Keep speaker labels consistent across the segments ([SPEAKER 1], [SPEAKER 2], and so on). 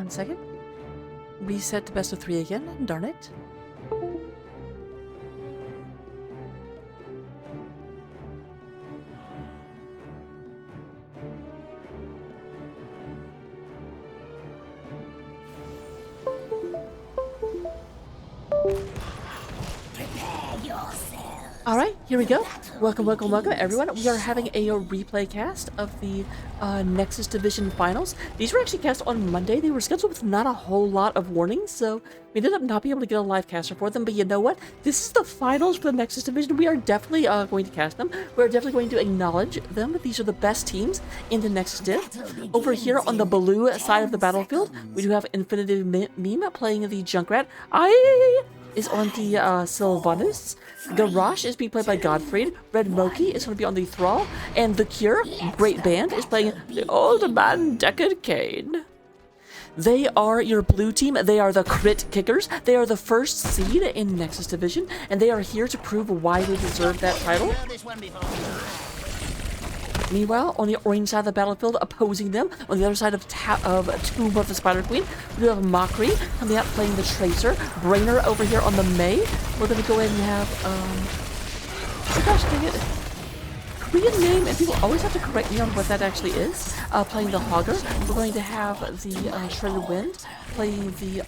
[SPEAKER 1] 1 second. Reset to best of 3 again. Darn it. Alright, here we go. Welcome everyone. We are having a replay cast of the Nexus Division Finals. These were actually cast on Monday. They were scheduled with not a whole lot of warnings, so we ended up not being able to get a live caster for them. But you know what? This is the finals for the Nexus Division. We are definitely going to cast them. We're definitely going to acknowledge them. These are the best teams in the Nexus Div. Over here on the blue side of the battlefield, we do have Infinitive Meme playing the Junkrat. Is on the Sylvanus. Garrosh is being played by Godfried. Red Moki is going to be on the Thrall. And The Cure, great band, is playing the Old Man Deckard Kane. They are your blue team. They are the Crit Kickers. They are the first seed in Nexus Division. And they are here to prove why they deserve that title. Meanwhile, on the orange side of the battlefield, opposing them, on the other side of Tomb of the Spider Queen, we have Mockery coming out playing the Tracer. Brainer over here on the May. We're going to go ahead and have, oh gosh, dang it. Korean name, and people always have to correct me on what that actually is. Playing the Hogger. We're going to have the Shredded Wind playing the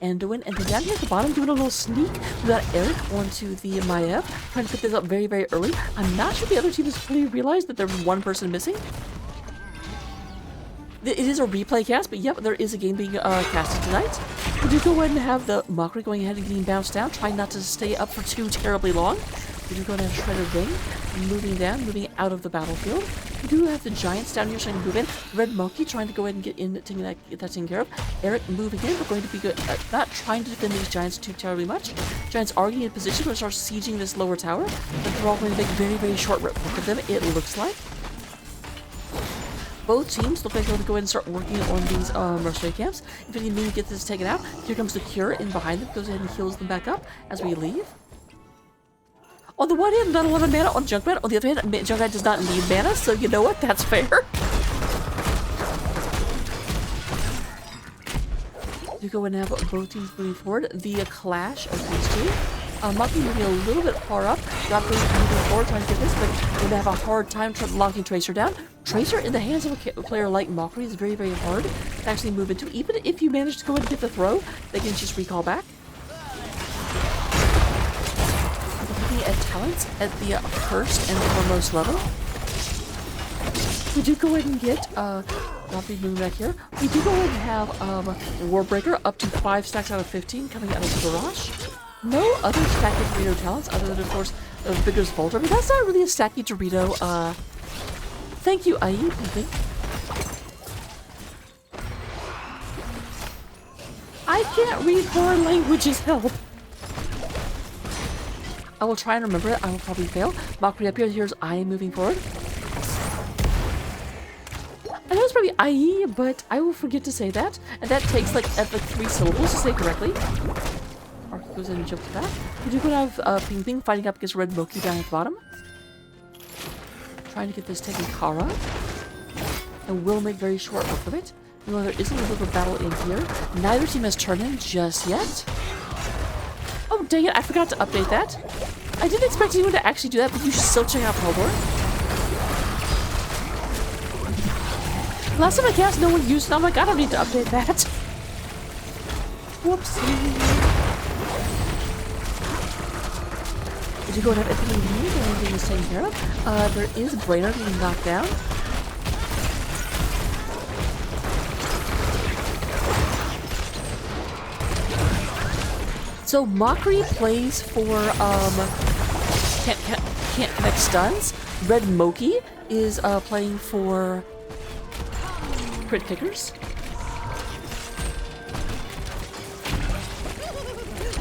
[SPEAKER 1] Anduin, and then down here at the bottom, doing a little sneak, we got Eric onto the Maiev, trying to put this up very, very early. I'm not sure the other team has fully realized that there's one person missing. It is a replay cast, but yep, there is a game being casted tonight. We do go ahead and have the Mockery going ahead and getting bounced down, trying not to stay up for too terribly long. We do go ahead and have Shredded Wing, moving down, moving out of the battlefield. We do have the Giants down here trying to move in. Red Monkey trying to go ahead and get in, get that taken care of. Eric moving in. We're going to be good, not trying to defend these Giants too terribly much. Giants are getting in position to start sieging this lower tower, but they're all going to make very, very short work of them, it looks like. Both teams look like they're going to go ahead and start working on these mercenary camps. If any mean to get this taken out, here comes the Cure in behind them, goes ahead and heals them back up as we leave. On the one hand, not a lot of mana on Junkrat. On the other hand, Junkrat does not need mana, so you know what? That's fair. You go and have both teams moving forward. The clash of these two. Mockery moving a little bit far up. Godfrey moving forward, trying to get this, but we're going to have a hard time locking Tracer down. Tracer in the hands of a player like Mockery is very, very hard to actually move into. Even if you manage to go ahead and get the throw, they can just recall back. At talents at the first and foremost level. We do go ahead and get Godfrey moving back here. We do go ahead and have Warbreaker up to 5 stacks out of 15 coming out of the Garage. No other stacky Dorito talents other than, of course, Vigor's Volter, but that's not really a stacky Dorito. Thank you, IE. I can't read foreign languages, help. I will try and remember it. I will probably fail. Mockery up here. Here's I moving forward. I know it's probably IE, but I will forget to say that. And that takes like 3 syllables to say correctly. Ark goes in and jumps back. We do go to have Ping Ping fighting up against Red Moki down at the bottom. Trying to get this taken Kara. And will make very short work of it. Meanwhile, there is a little bit of battle in here. Neither team has turned in just yet. Oh, dang it, I forgot to update that. I didn't expect anyone to actually do that, but you should still check out Pelbor. Last time I cast, no one used it. I'm like, I don't need to update that. Whoopsie. Did you go and have anything you need or anything to take care of? There is Brainer being knocked down. So Mockery plays for can't connect stuns. Red Moki is playing for Crit Kickers.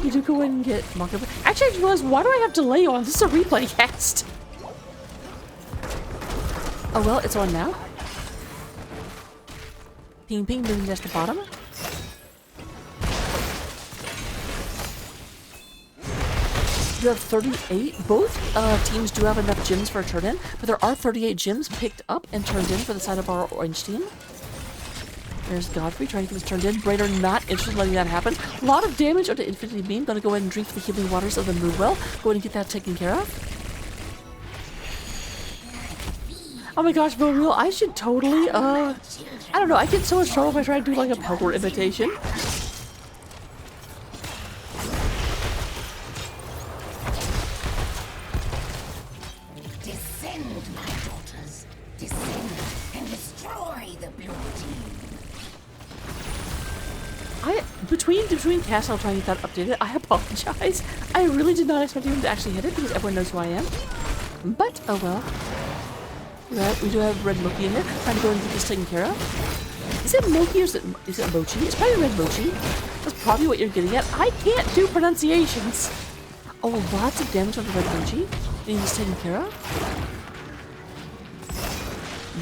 [SPEAKER 1] You do go in and get Mockery. Actually, I just realized, why do I have delay on? This is a replay cast. Oh well, it's on now. Ping Ping moving down to the bottom. You have 38. Both teams do have enough gems for a turn-in, but there are 38 gems picked up and turned in for the side of our orange team. There's Godfrey trying to get this turned in. Braider not interested in letting that happen. A lot of damage onto Infinity Beam. Gonna go ahead and drink the healing waters of the Moonwell. Go ahead and get that taken care of. Oh my gosh, for real, I should totally, I don't know, I get so much trouble if I try to do like a Peltor imitation.
[SPEAKER 2] Descend, my daughters. Descend and destroy the blue team.
[SPEAKER 1] Between casts, I'll try and get that updated. I apologize. I really did not expect him to actually hit it because everyone knows who I am. But, oh well. Right, we do have Red Mochi in there. Trying to go and get this taken care of. Is it Mochi or is it Mochi? It's probably Red Mochi. That's probably what you're getting at. I can't do pronunciations. Oh, lots of damage on the Red Mochi. Getting this taken care of.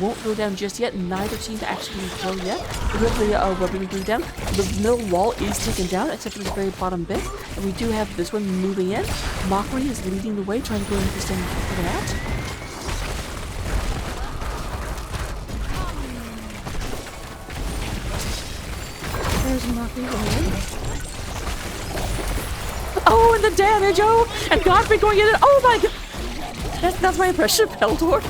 [SPEAKER 1] Won't go down just yet. Neither team actually can kill yet. We have the weapon going down. The middle wall is taken down, except for this very bottom bit. And we do have this one moving in. Mockery is leading the way, trying to go into this thing and figure it out. There's Mockery going in. Oh, and the damage! Oh! And Godfrey going in and oh my god! That's my impression of Peltor.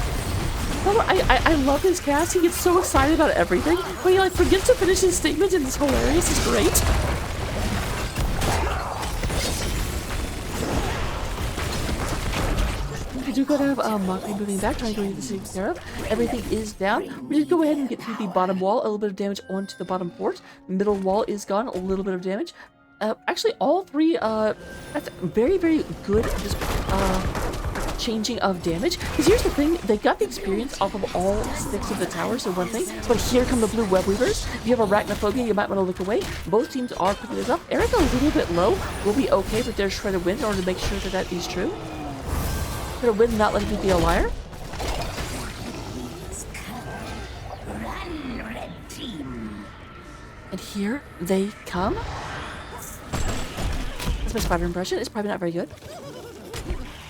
[SPEAKER 1] I love his cast. He gets so excited about everything, but he like forgets to finish his statement, and it's hilarious. It's great. We do go to have Mockery moving back, trying to get this taken care of. Everything is down. We did go ahead and get through the bottom wall. A little bit of damage onto the bottom port. Middle wall is gone. A little bit of damage. Actually, all three. That's very, very good. Just changing of damage. Because here's the thing, they got the experience off of all 6 of the towers, so one thing. But here come the blue web weavers. If you have arachnophobia, you might want to look away. Both teams are picking this up. Erica a little bit low. Will be okay, but there's Shredder Wind in order to make sure that that is true. Shredder Wind not letting me be a liar.
[SPEAKER 2] Run, red team.
[SPEAKER 1] And here they come. That's my spider impression. It's probably not very good.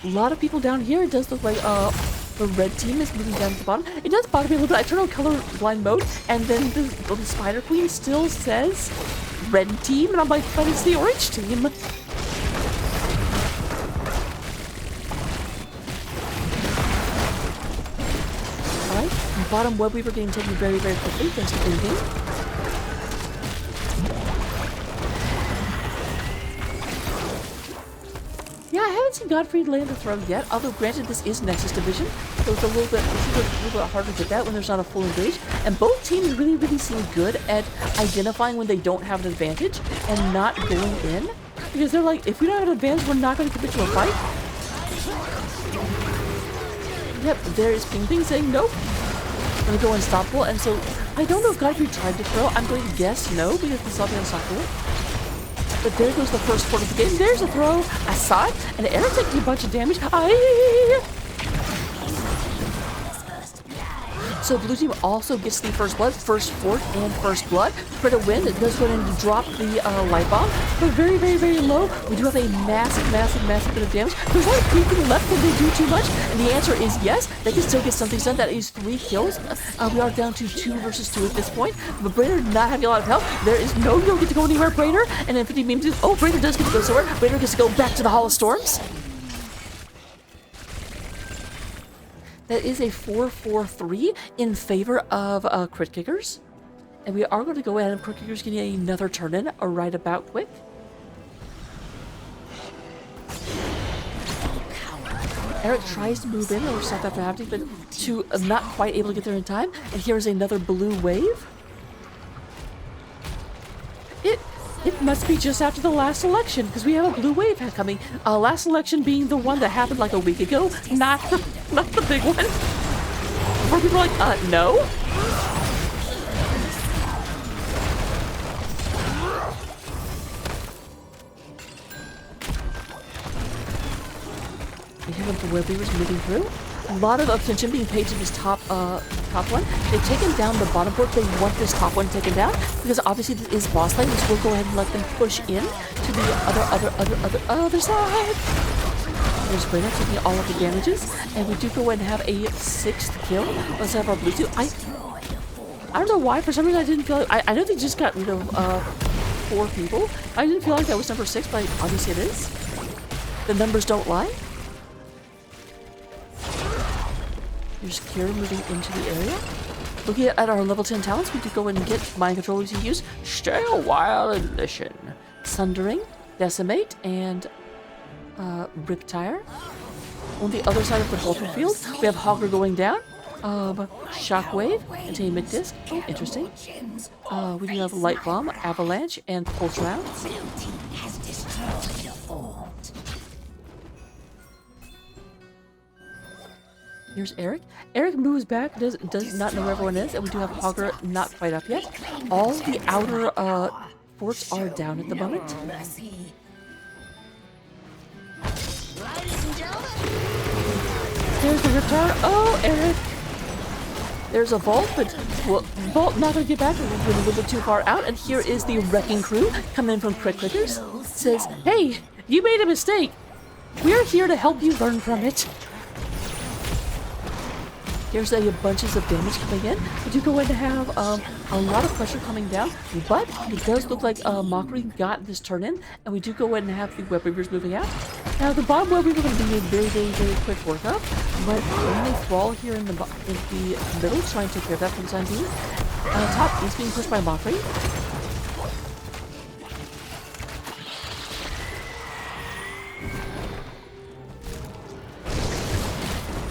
[SPEAKER 1] A lot of people down here. It does look like the red team is moving down to the bottom. It does bother me a little bit. I turn on colorblind mode, and then the Spider Queen still says red team, and I'm like, but it's the orange team. Alright, bottom web weaver getting taken very, very quickly thanks to thinking. Yeah, I haven't seen Godfrey land a throw yet, although granted this is Nexus Division, so it's a little bit harder to get that when there's not a full engage. And both teams really, really seem good at identifying when they don't have an advantage and not going in. Because they're like, if we don't have an advantage, we're not going to commit to a fight. Yep, there is Ping Ping saying nope. I'm going to go unstoppable, and so I don't know if Godfrey tried to throw. I'm going to guess no, because he saw the unstoppable. But there goes the first port of the game. There's a throw. I saw it. And Eric taking a bunch of damage. So blue team also gets the first blood, first fort, and first blood. For the win, it does go ahead and drop the light bomb. But very, very, very low. We do have a massive, massive, massive bit of damage. There's only 3 people left. Can they do too much? And the answer is yes. They can still get something done. That is 3 kills. We are down to 2 versus 2 at this point. But Braider not having a lot of help. There is no, you don't get to go anywhere, Braider. And Infinity Beam says, oh, Braider does get to go somewhere. Braider gets to go back to the Hall of Storms. That is a 4-4-3 in favor of Crit Kickers. And we are going to go ahead and Crit Kickers getting another turn in right about quick. Eric tries to move in or stop after happening, but to not quite able to get there in time. And here is another blue wave. It must be just after the last election, because we have a blue wave coming. Last election being the one that happened like a week ago, not the big one. Where people are like, no? We have the web weavers moving through. A lot of attention being paid to this top one. They've taken down the bottom port. They want this top one taken down because obviously this is boss lane, which will go ahead and let them push in to the other side. There's Braider taking all of the damages, and we do go ahead and have a 6th kill. Let's have our blue two. I don't know why, for some reason I didn't feel like, I know they just got rid of 4 people. I didn't feel like that was number 6, but obviously it is. The numbers don't lie. Here's Kira moving into the area. Looking at our level 10 talents, we could go in and get mind control we can use. Stay a while and listen. Sundering, Decimate, and Riptire. On the other side of the battlefield, we have Hogger going down. Shockwave, Containment Disc. Oh, interesting. We do have Light Bomb, Avalanche, and Pulse Rounds. Here's Eric. Eric moves back, does not know where everyone is, and we do have Hogger not quite up yet. All the outer forts are down at the moment. There's the Riptire. Oh, Eric! There's a Vault, but well, Vault not gonna get back. We're a little bit too far out, and here is the Wrecking Crew coming in from Quick Clickers. Says, hey, you made a mistake. We're here to help you learn from it. Here's a bunches of damage coming in. We do go in to have a lot of pressure coming down, but it does look like Mockery got this turn in, and we do go in and have the Web Weavers moving out. Now the bottom Web Weaver is going to be a very, very, very quick workup, but only Thrall here in the middle, trying to take care of that for the time being. Top is being pushed by Mockery.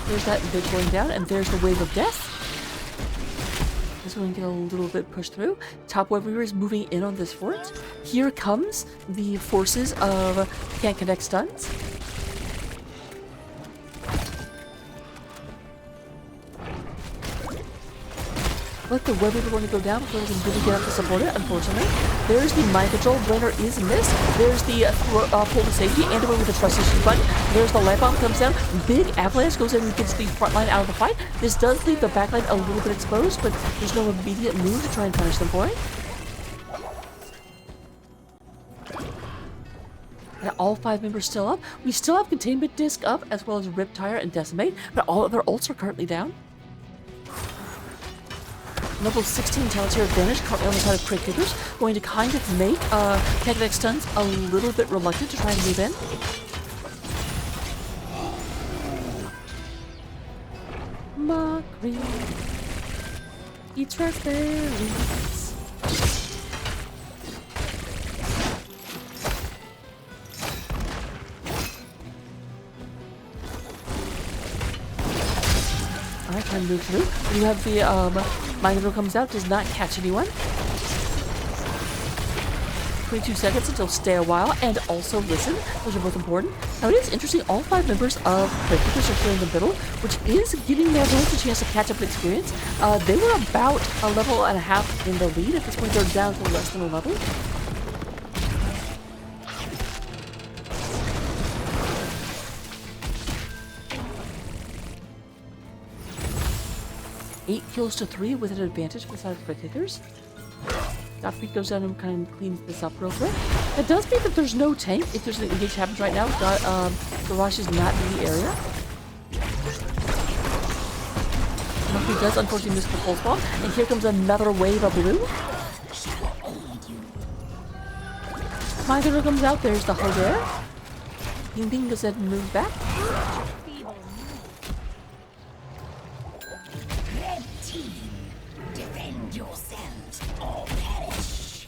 [SPEAKER 1] There's that bit going down, and there's the Wave of Death. This one get a little bit pushed through. Top Web Weaver is moving in on this fort. Here comes the forces of Can't Connect Stuns. Let the Web Weaver going to go down before we can really get up to support it, unfortunately. There's the Mind Control. Brainer is missed. There's the pull to safety and away with the Trust Issue button. There's the Light Bomb comes down. Big Avalanche goes in and gets the front line out of the fight. This does leave the back line a little bit exposed, but there's no immediate move to try and punish them for it. And all 5 members still up. We still have Containment Disc up, as well as Riptire and Decimate, but all of their ults are currently down. Level 16 talents here advantage, currently on the side of Quick Hitters, going to kind of make Can't Connect Stuns a little bit reluctant to try and move in. Mockery eats raspberries. Alright, trying to move through. You have the Mind Control comes out, does not catch anyone. 22 seconds until stay a while, and also listen. Those are both important. Now it is interesting, all 5 members of Quick Clickers are here in the middle, which is giving their opponents a chance to catch up in experience. They were about a level and a half in the lead. At this point, they're down to less than a level. Eight kills to 3 with an advantage for the side of Quick Clickers. Gottfried goes down and kind of cleans this up real quick. It does mean that there's no tank. If there's an engage happens right now, Garage is not in the area. Gottfried does unfortunately miss the pulse bomb, and here comes another wave of blue. Mind Control comes out, there's the Hogger. Ping Ping goes ahead and moves back.
[SPEAKER 2] Red team, defend yourselves or perish.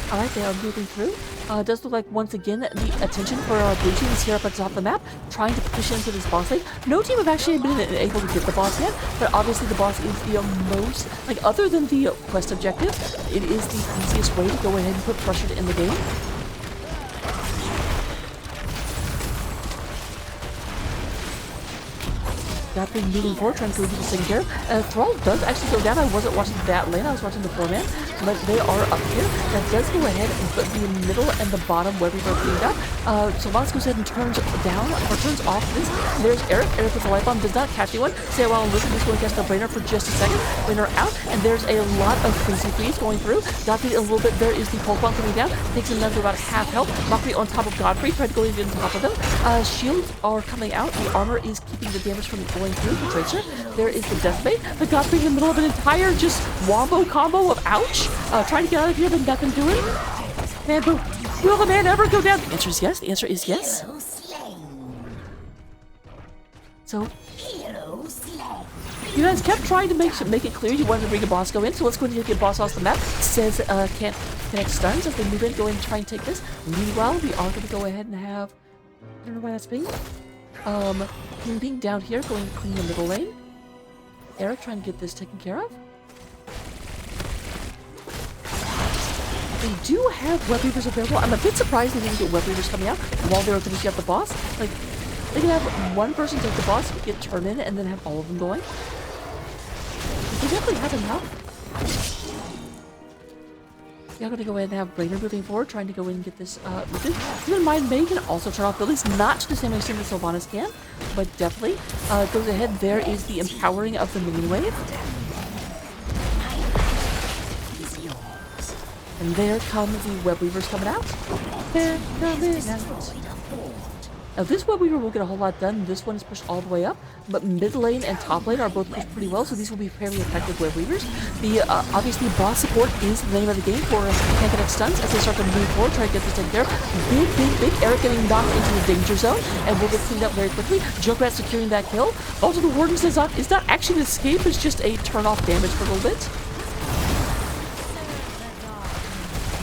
[SPEAKER 1] Alright, they are moving through. It does look like, once again, the attention for our blue team is here up at the top of the map, trying to push into this boss lane. No team have actually been able to get the boss yet, but obviously the boss is the most, like, other than the quest objective, it is the easiest way to go ahead and put pressure in the game. Godfrey moving forward, trying to go do this thing here. Thrall does actually go down. I wasn't watching that lane, I was watching the 4-man, but they are up here. That does go ahead and put the middle and the bottom where we were cleaned up. Sylvanas goes ahead and turns down, or turns off this. There's Eric. Eric with the light bomb does not catch anyone. Say while listen, he's going to cast the Brainer for just a second. Brainer out, and there's a lot of crazy freeze going through. Godfrey a little bit, there is the pulse bomb coming down, takes him down to about half health. Mockery on top of Godfrey, trying to go even on top of them. Shields are coming out, the armor is keeping the damage from going through the Tracer. There is the Death Bait, but Godfrey in the middle of an entire just wombo combo of ouch. Trying to get out of here, but nothing doing. Man, will the man ever go down? The answer is yes, the answer is yes.
[SPEAKER 2] Hero slain.
[SPEAKER 1] So,
[SPEAKER 2] Hero slain.
[SPEAKER 1] you guys kept trying to make it clear you wanted to bring a boss go in, so let's go ahead and get boss off the map. Says can't connect stuns as they move in, go in and try and take this. Meanwhile, we are going to go ahead and have, I don't know why that's being. Ping down here, going to clean the middle lane. Eric trying to get this taken care of. They do have web weavers available. I'm a bit surprised they didn't get web weavers coming out while they were finishing up the boss. Like, they can have one person take the boss, get turn in, and then have all of them going. They definitely have enough. Yeah, I'm gonna go ahead and have Brainer moving forward, trying to go in and get this moving. Keep in mind, May can also turn off buildings, not to the same extent as Sylvanas can, but definitely goes ahead. There is the empowering of the minion wave. And there come the web weavers coming out. They're coming out. Now this web weaver will get a whole lot done. This one is pushed all the way up, but mid lane and top lane are both pushed pretty well, so these will be fairly effective web weavers. The obviously boss support is the name of the game for Can't Connect stuns as they start to move forward, try to get this taken care of. Big Eric getting knocked into the danger zone, and will get cleaned up very quickly. Junkrat securing that kill. Also, the Warden says it's not actually an escape; it's just a turn off damage for a little bit.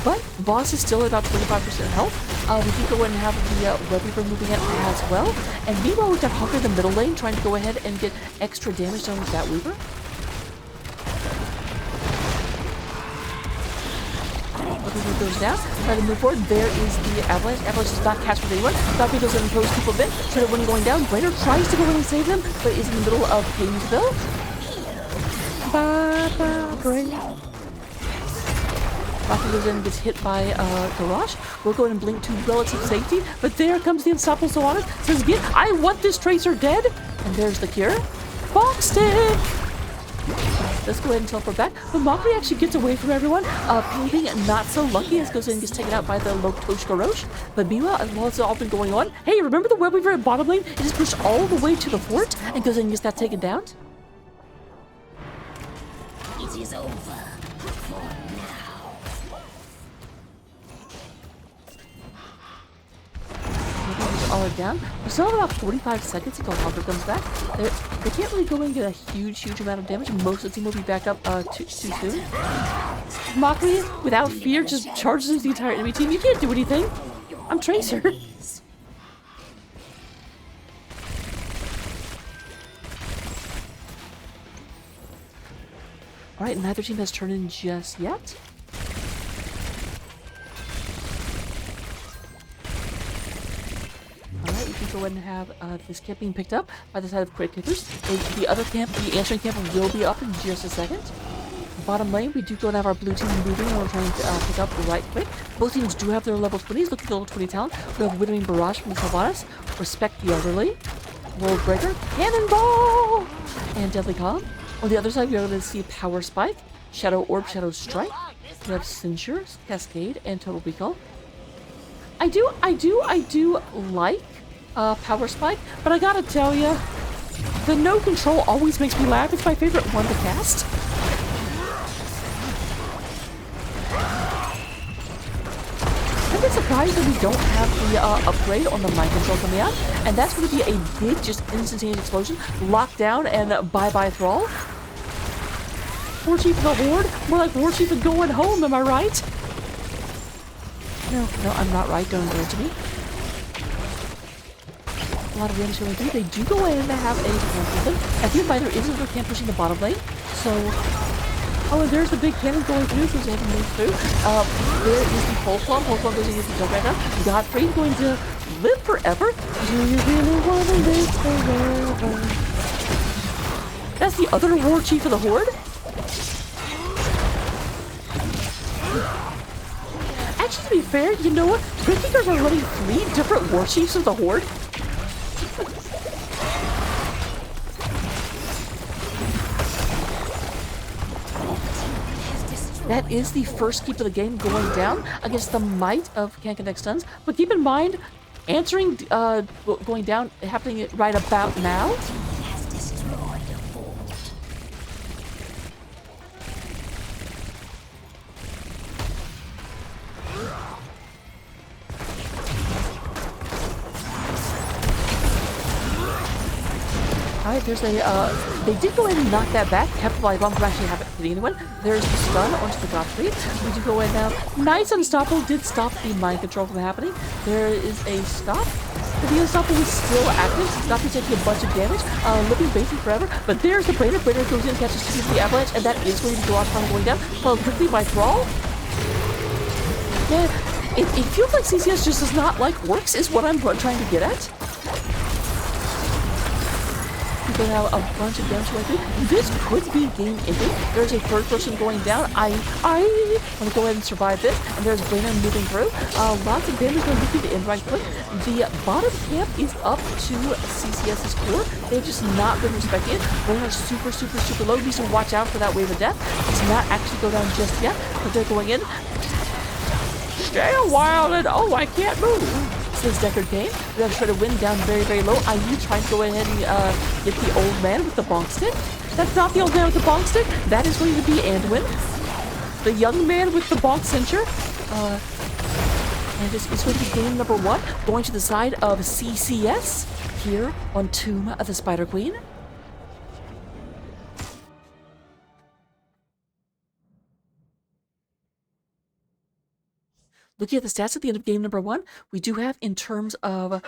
[SPEAKER 1] But boss is still at about 25% health. We can go in and have the web weaver moving in as well. And meanwhile, we've got Hunker in the middle lane trying to go ahead and get extra damage done with that weaver. Weaver goes down, try to move forward. There is the Avalanche. Avalanche is not catch with anyone. Godfrey goes in and throws people a bit. So that when going down, Brainer tries to go in and save them, but is in the middle of Painesville. Bye-bye, Brainer. Rocky goes in and gets hit by Garage. We'll go ahead and blink to relative safety, but there comes the unstoppable Sylvanas. Says again, I want this Tracer dead. And there's the cure. Box stick! Let's go ahead and teleport back. But Mockery actually gets away from everyone. Painting not so lucky as goes in and gets taken out by the Lotosh Garage. But meanwhile, while it's all been going on, hey, remember the web weaver at bottom lane? It is pushed all the way to the fort and goes in and gets that taken down.
[SPEAKER 2] It is over for now.
[SPEAKER 1] All down. We still have about 45 seconds until Hunter comes back. They can't really go in and get a huge amount of damage. Most of the team will be back up too soon. Mockery, without fear, just charges into the entire enemy team. You can't do anything. I'm Tracer. Alright, neither team has turned in just yet. Alright, we can go ahead and have this camp being picked up by the side of Crate Kickers. The other camp, the answering camp, will be up in just a second. Bottom lane, we do go and have our blue team moving, and we're trying to pick up right quick. Both teams do have their level 20s, looking at the level 20 talent. We have Winnowing Barrage from the Sylvanas, Respect the Elderly, World Breaker, Cannonball, and Deadly Calm. On the other side, we are going to see Power Spike, Shadow Orb, Shadow Strike. We have Censure, Cascade, and Total Recall. I do like Power Spike, but I gotta tell you, the No Control always makes me laugh. It's my favorite one to cast. I'm a bit surprised that we don't have the upgrade on the Mind Control coming out, and that's going to be a big, just instantaneous explosion. Lockdown and bye-bye Thrall. War Chief and the Horde? More like War Chief and going home, am I right? No, I'm not right. Don't do it to me. A lot of damage going through. They do go in and have a camp with them. I feel like there is another camp pushing the bottom lane. So, oh, and there's the big cannon going through, so they have to move through. There is the Pulse Bomb. Pulse Bomb goes against the jump right now. Godfrey going to live forever. Do you really want to live forever? That's the other war chief of the Horde? Actually, to be fair, you know what? Crypt are running 3 different war chiefs of the Horde. That is the first keep of the game going down against the might of Can't Connect Stuns. But keep in mind, answering going down happening right about now. Alright, there's a, they did go ahead and knock that back, kept the light bomb from actually hitting anyone. There's the stun onto the Godfrey. We do go in now. Nice Unstoppable did stop the mind control from happening. There is a stop. But the Unstoppable is still active. Godfrey taking a bunch of damage, living basically forever. But there's the Brainer. Brainer goes in and catches the avalanche, and that is going to be the last time going down. Followed quickly by Thrall. Yeah, it feels like CCS just does not like works, is what I'm trying to get at. People have a bunch of damage going through. This could be game ending. There's a third person going down. I want to go ahead and survive this. And there's Brainer moving through. Lots of damage going through the end right quick. The bottom camp is up to CCS's core. They've just not been respecting it. Brainer's super, super, super low. Needs to watch out for that wave of death. Does not actually go down just yet. But they're going in. Stay a while and oh, I can't move. Says Deckard Kane. We're going to try to win down very, very low. IU trying to go ahead and get the old man with the bonk stick. That's not the old man with the bonk stick. That is going to be Anduin. The young man with the bonk cincher. And it's going to be game number 1. Going to the side of CCS here on Tomb of the Spider Queen. Looking at the stats at the end of game number 1, we do have in terms of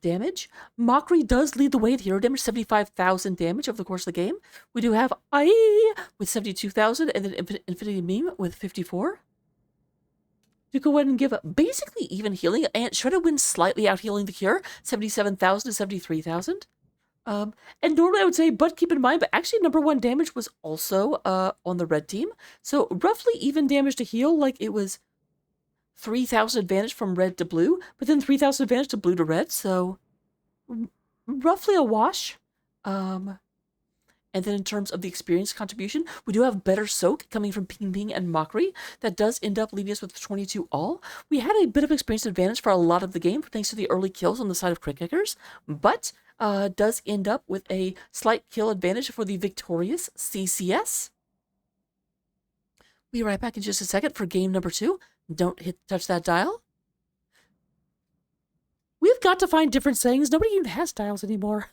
[SPEAKER 1] damage. Mockery does lead the way with hero damage, 75,000 damage over the course of the game. We do have IE with 72,000 and then Infinity Meme with 54. To go ahead and give basically even healing, and Shredder wins slightly out healing the Cure, 77,000 to 73,000. And normally I would say, but keep in mind, but actually number 1 damage was also on the red team. So roughly even damage to heal, like it was 3,000 advantage from red to blue, but then 3,000 advantage to blue to red, so roughly a wash. And then in terms of the experience contribution, we do have better soak coming from Ping Ping and Mockery. That does end up leaving us with 22 all. We had a bit of experience advantage for a lot of the game thanks to the early kills on the side of Crit Kickers, but does end up with a slight kill advantage for the victorious CCS. We'll be right back in just a second for game number 2. Don't touch that dial. We've got to find different sayings. Nobody even has dials anymore.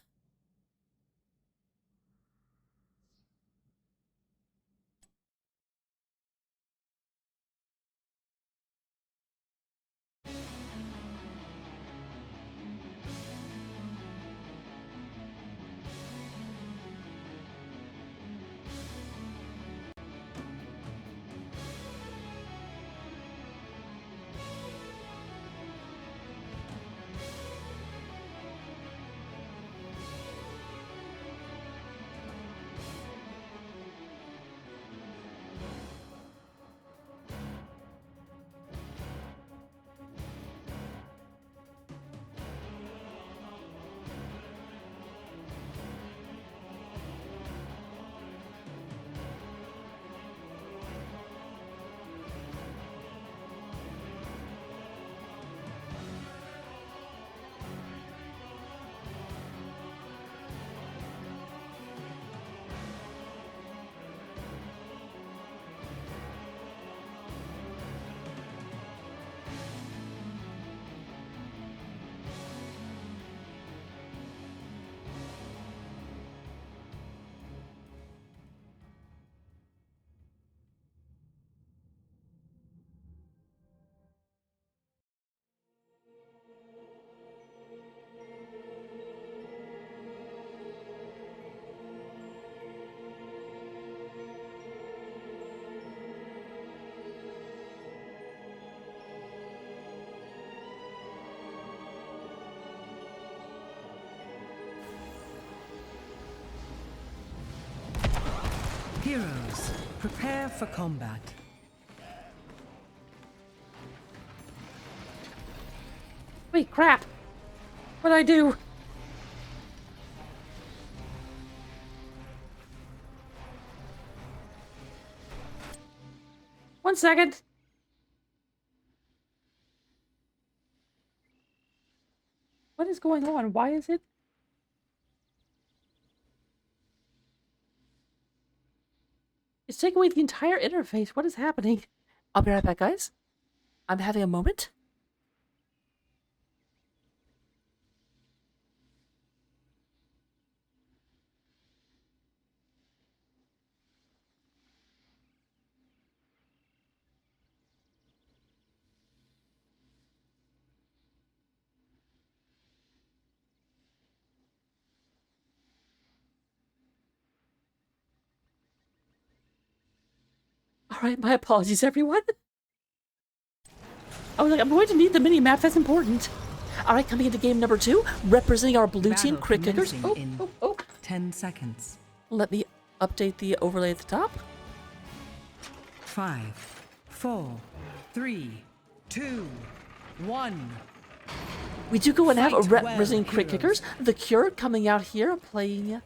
[SPEAKER 3] Heroes, prepare for combat.
[SPEAKER 1] Wait, crap! What'd I do? One second. What is going on? Why is it? It's taking away the entire interface. What is happening? I'll be right back, guys. I'm having a moment. Alright, my apologies, everyone. I was like, I'm going to need the mini-map, that's important. Alright, coming into game number 2, representing our blue team,
[SPEAKER 3] Battle
[SPEAKER 1] Crit Kickers.
[SPEAKER 3] commencing in
[SPEAKER 1] Oh.
[SPEAKER 3] 10 seconds.
[SPEAKER 1] Let me update the overlay at the top.
[SPEAKER 3] 5, 4, 3, 2, 1.
[SPEAKER 1] We do go and have a
[SPEAKER 3] Fight
[SPEAKER 1] representing
[SPEAKER 3] well,
[SPEAKER 1] Crit
[SPEAKER 3] heroes.
[SPEAKER 1] Kickers. The Cure coming out here, playing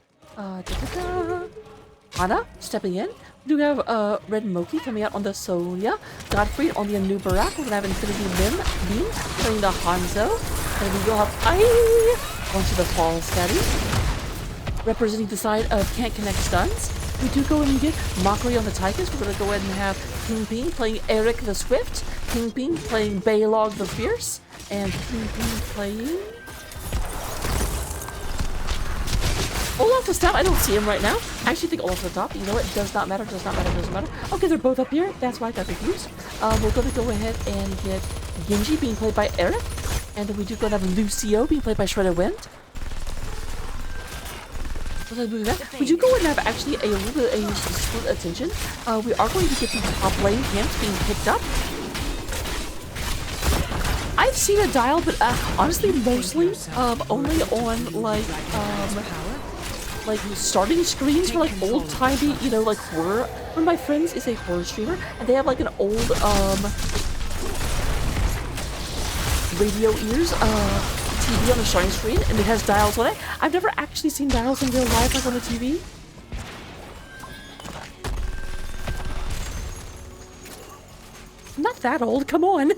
[SPEAKER 1] Ana stepping in. We do have Red Moki coming out on the Sonya. Godfrey on the Anubarak. We're gonna have Infinity Beam playing the Hanzo. And we will have onto the Fall Steady. Representing the side of Can't Connect Stuns. We do go and get Mockery on the Tychus. We're gonna go ahead and have Ping Ping playing Eric the Swift. Ping Ping playing Baylog the Fierce. And Ping Ping playing Olaf the Stab. I don't see him right now. I actually think Olaf's the top. You know what? It does not matter, doesn't matter. Okay, they're both up here. That's why I got confused. We're going to go ahead and get Genji being played by Eric. And then we do go to have Lucio being played by Shredded Wind. We do go and have actually a little bit of a split attention. We are going to get the top lane camps being picked up. I've seen a dial, but honestly, mostly only on like starting screens for like old-timey, you know, like horror. One of my friends is a horror streamer, and they have like an old radio ears TV on the starting screen, and it has dials on it. I've never actually seen dials in real life like on the TV. I'm not that old, come on.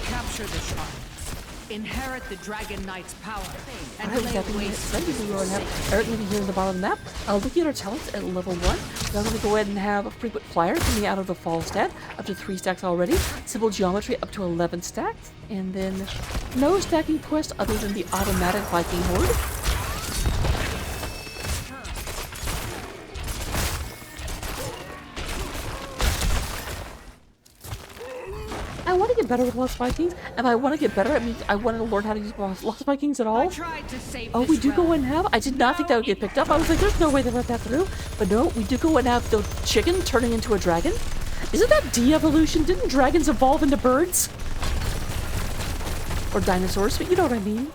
[SPEAKER 3] Capture the shards. Inherit the Dragon Knight's power. And
[SPEAKER 1] Alright,
[SPEAKER 3] lay
[SPEAKER 1] that being
[SPEAKER 3] waste
[SPEAKER 1] said, we go and have Eric maybe here in the bottom of the map. Looking at our talents at level 1, we're going to go ahead and have a frequent flyer coming out of the fall stat, up to 3 stacks already. Simple geometry up to 11 stacks. And then no stacking quest other than the automatic Viking Horde. I want to get better with Lost Vikings. If I want to get better, it means I want to learn how to use Lost Vikings at all. Oh, we do go and have... I did not think that would get picked up. I was like, there's no way they let that through. But no, we do go and have the chicken turning into a dragon. Isn't that de-evolution? Didn't dragons evolve into birds? Or dinosaurs, but you know what I mean.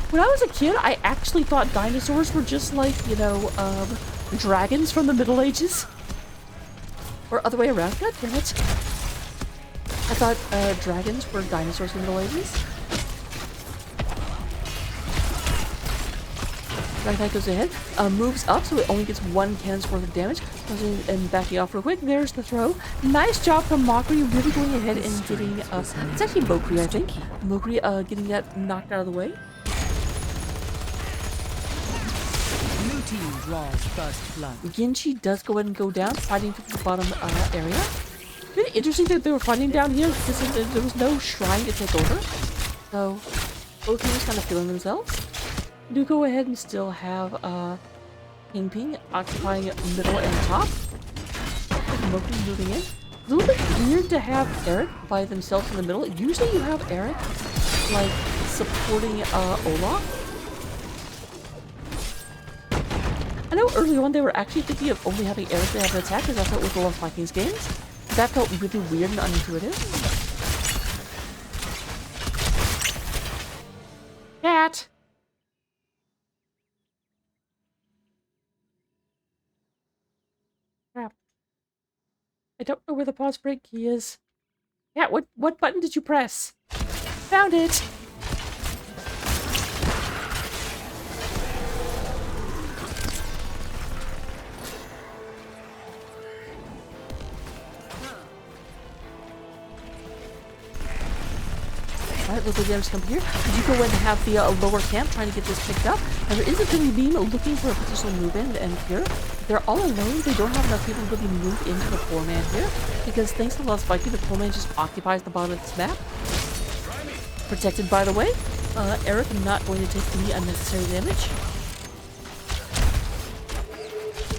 [SPEAKER 1] When I was a kid, I actually thought dinosaurs were just like, you know, dragons from the Middle Ages. Or other way around. God damn it. I thought dragons were dinosaurs in the Middle Ages. Dragon Knight goes ahead, moves up so it only gets 1 cannon's worth of damage. And backing off real quick. There's the throw. Nice job from Mockery, really going ahead and getting, it's actually Mokri, I think. Mokri getting that knocked out of the way.
[SPEAKER 3] team draws first blood.
[SPEAKER 1] Genji does go ahead and go down, fighting for the bottom area. Really interesting that they were fighting down here because there was no shrine to take over. So both teams kind of feeling themselves. Do go ahead and still have Ping Ping occupying middle and top. Moki moving in. A little bit weird to have Eric by themselves in the middle. Usually you have Eric like supporting Olaf. I know early on they were actually thinking of only having Eric to have an attack because that's what with the Lost Vikings games. That felt really weird and unintuitive. Cat! I don't know where the pause break key is. Yeah, what button did you press? Found it! Alright, little damage come here. Did you go in and have the lower camp trying to get this picked up? And there is a Billy Beam looking for a potential move in and here. They're all alone. They don't have enough people to really move into the 4-man here. Because thanks to the Lost Viking, the 4-man just occupies the bottom of this map. Protected, by the way. Eric not going to take any unnecessary damage.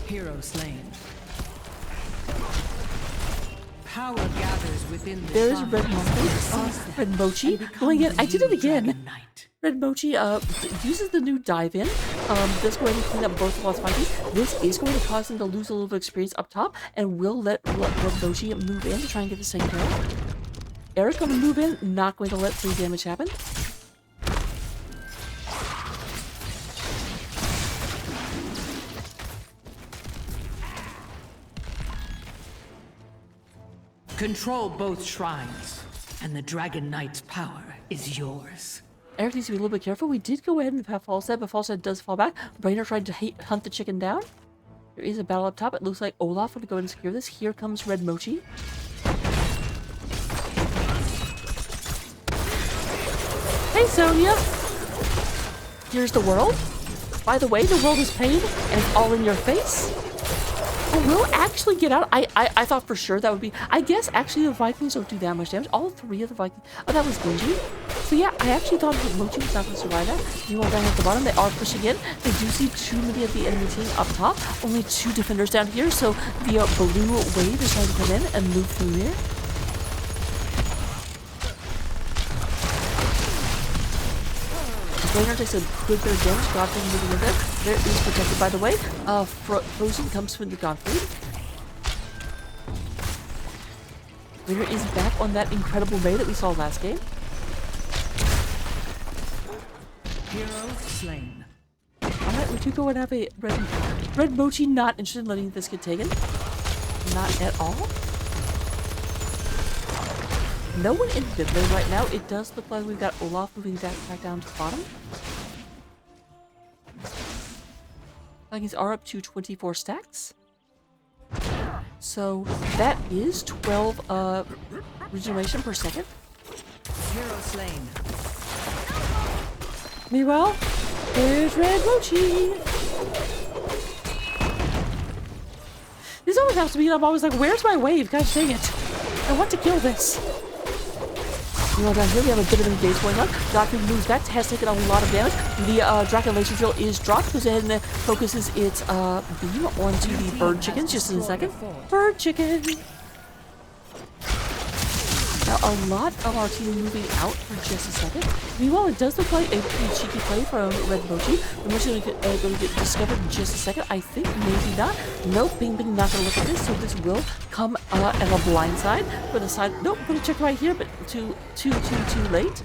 [SPEAKER 3] Hero slain. Power gathers within the
[SPEAKER 1] There's
[SPEAKER 3] shrine.
[SPEAKER 1] Red Mochi. Red Mochi. Going in. I did it again. Red Mochi uses the new dive in. This going to clean up both Lost Vikings. This is going to cause them to lose a little bit of experience up top and will let Red Mochi move in to try and get this taken care of. Eric going to move in, not going to let free damage happen.
[SPEAKER 3] Control both shrines, and the Dragon Knight's power is yours.
[SPEAKER 1] Eric needs to be a little bit careful. We did go ahead and have Falstad, but Falstad does fall back. Brainer tried to hunt the chicken down. There is a battle up top. It looks like Olaf will go ahead and secure this. Here comes Red Mochi. Hey, Sonia! Here's the world. By the way, the world is pain, and it's all in your face. Oh, we'll actually get out. I thought for sure that would be... I guess, actually, the Vikings don't do that much damage. All 3 of the Vikings... Oh, that was Genji. So, yeah, I actually thought that Mochi was not going to survive that. You all down at the bottom. They are pushing in. They do see too many of the enemy team up top. Only 2 defenders down here, so the blue wave is trying to come in and move through here. Brainer takes a good bit of damage. Godfrey moving in there. There is protected, by the way. Frozen comes from the Godfrey. Brainer is back on that incredible May that we saw last game.
[SPEAKER 3] Hero slain.
[SPEAKER 1] Alright, we do go and have a Red Mochi not interested in letting this get taken. Not at all. No one in mid lane right now. It does look like we've got Olaf moving back down to the bottom. Vikings are up to 24 stacks. So that is 12 regeneration per second.
[SPEAKER 3] Hero slain.
[SPEAKER 1] Meanwhile, there's Red Mochi. This always has to be, I'm always like, where's my wave? Gosh dang it. I want to kill this. You know, down here we have a bit of engage going on. Godfrey moves back, has taken a lot of damage. The Dragon Laser Drill is dropped, goes ahead and focuses its beam onto the bird chickens just in a second. Bird chicken! Now, a lot of our team moving out for just a second. Meanwhile, it does look like a pretty cheeky play from Red Mochi. The Mochi is going to get discovered in just a second. I think maybe not. Nope, Bing Bing not going to look at this, so this will come as a blind side. For the side, nope, going to check right here, but too late.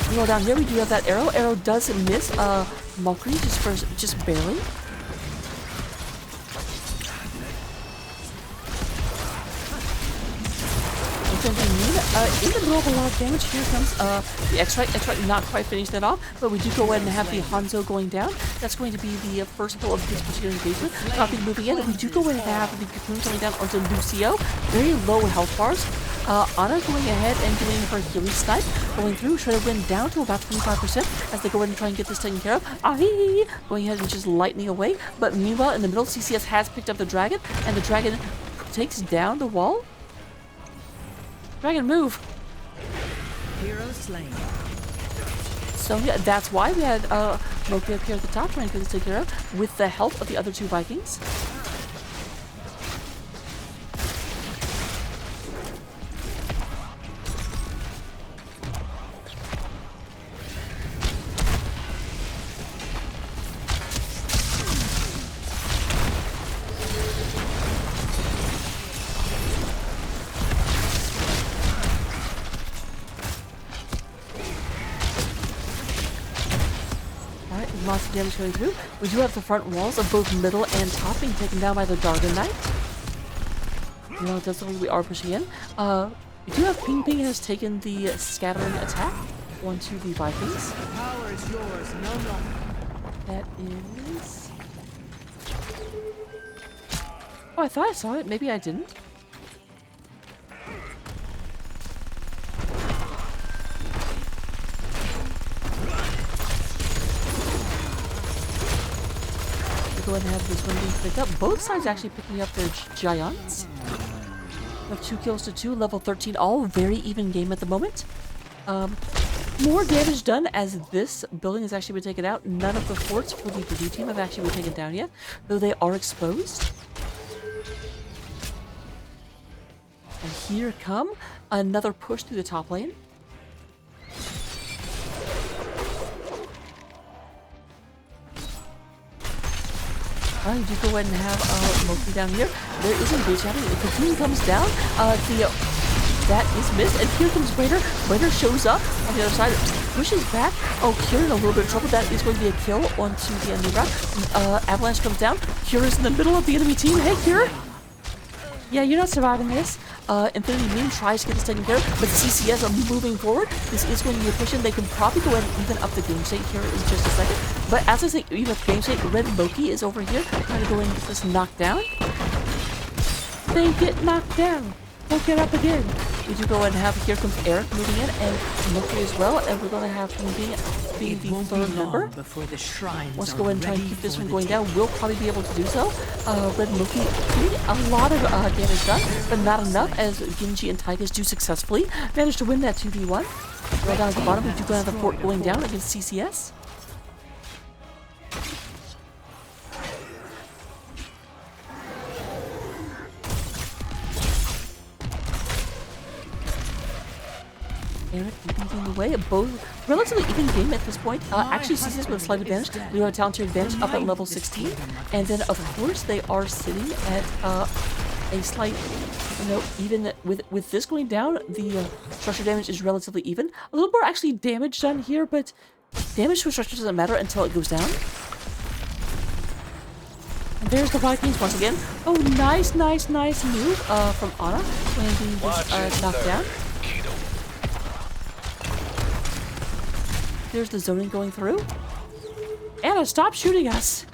[SPEAKER 1] Meanwhile, down here we do have that arrow. Arrow does miss Mockery just barely. In the middle of a lot of damage, here comes the X-Strike. X-Strike not quite finished that off, but we do go ahead and have the Hanzo going down. That's going to be the first pull of this particular engagement. Nothing moving in, and we do go ahead and have the Cocoon coming down onto Lucio. Very low health bars. Ana going ahead and doing her healing snipe, going through, trying to win down to about 25% as they go ahead and try and get this taken care of. Ahi! Going ahead and just lightning away, but meanwhile, in the middle, CCS has picked up the dragon, and the dragon takes down the wall. Dragon, move!
[SPEAKER 3] Hero slain.
[SPEAKER 1] So yeah, that's why we had Loki up here at the top trying to get this taken care of with the help of the other 2 Vikings. Lots of damage coming through. We do have the front walls of both middle and top being taken down by the Dragon Knight. You know, that's something we are pushing in. We do have Ping Ping has taken the scattering attack onto the Vikings.
[SPEAKER 3] The power is yours no longer.
[SPEAKER 1] That is... Oh, I thought I saw it. Maybe I didn't. Go ahead and have this one being picked up. Both sides actually picking up their giants. We have 2 kills to 2, level 13, all very even game at the moment. More damage done as this building has actually been taken out. None of the forts for the blue team have actually been taken down yet, though they are exposed. And here come another push through the top lane. You do go ahead and have Moki down here. There is engage happening. The Cocoon comes down. That is missed. And here comes Raider. Raider shows up on the other side, pushes back. Oh, Kieran in a little bit of trouble. That is going to be a kill onto the enemy route. Avalanche comes down. Kieran's in the middle of the enemy team. Hey, Kieran. Yeah, you're not surviving this. Infinity Beam tries to get this taken care of, but CCS are moving forward. This is going to be a push in. They can probably go ahead and even up the game state here in just a second. But as I say, even up the game state, Red Loki is over here trying to go and get this knocked down. They get knocked down. They'll get up again. We do go ahead and have, here comes Eric moving in, and Loki as well, and we're going to have him being the third member.
[SPEAKER 3] Before the shrines
[SPEAKER 1] Let's go ahead and try and keep this one going down. We'll probably be able to do so. Red Loki getting a lot of damage done, but not enough as Genji and Tychus do successfully manage to win that 2v1. Right down at the bottom, we do go have the fort going down against CCS. Eric leading the way. Both relatively even game at this point. Actually, CCS with a slight advantage. We have a talented advantage up at level 16. And then, of course, they are sitting at a slight, even with this going down, the structure damage is relatively even. A little more actually damage done here, but damage to a structure doesn't matter until it goes down. And there's the Vikings once again. Oh, nice move from Ana when he was knocked down. There's the zoning going through. Anna, stop shooting us!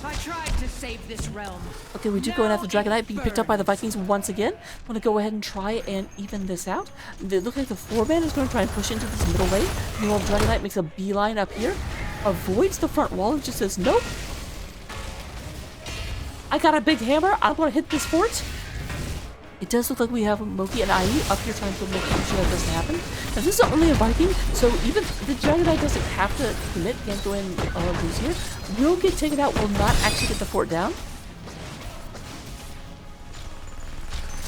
[SPEAKER 3] I tried to save this realm.
[SPEAKER 1] Okay, we do go and have the Dragon Knight being picked up by the Vikings once again. I'm going to go ahead and try and even this out. It looks like the 4-man is going to try and push into this middle lane. Meanwhile, the Dragon Knight makes a beeline up here. Avoids the front wall and just says, nope. I got a big hammer. I'm going to hit this fort. It does look like we have Moki and IE up here trying to make sure that doesn't happen. Now, this is not only a Viking, so even the Dragon Knight doesn't have to commit, can't go in and lose here. Will get taken out, will not actually get the fort down.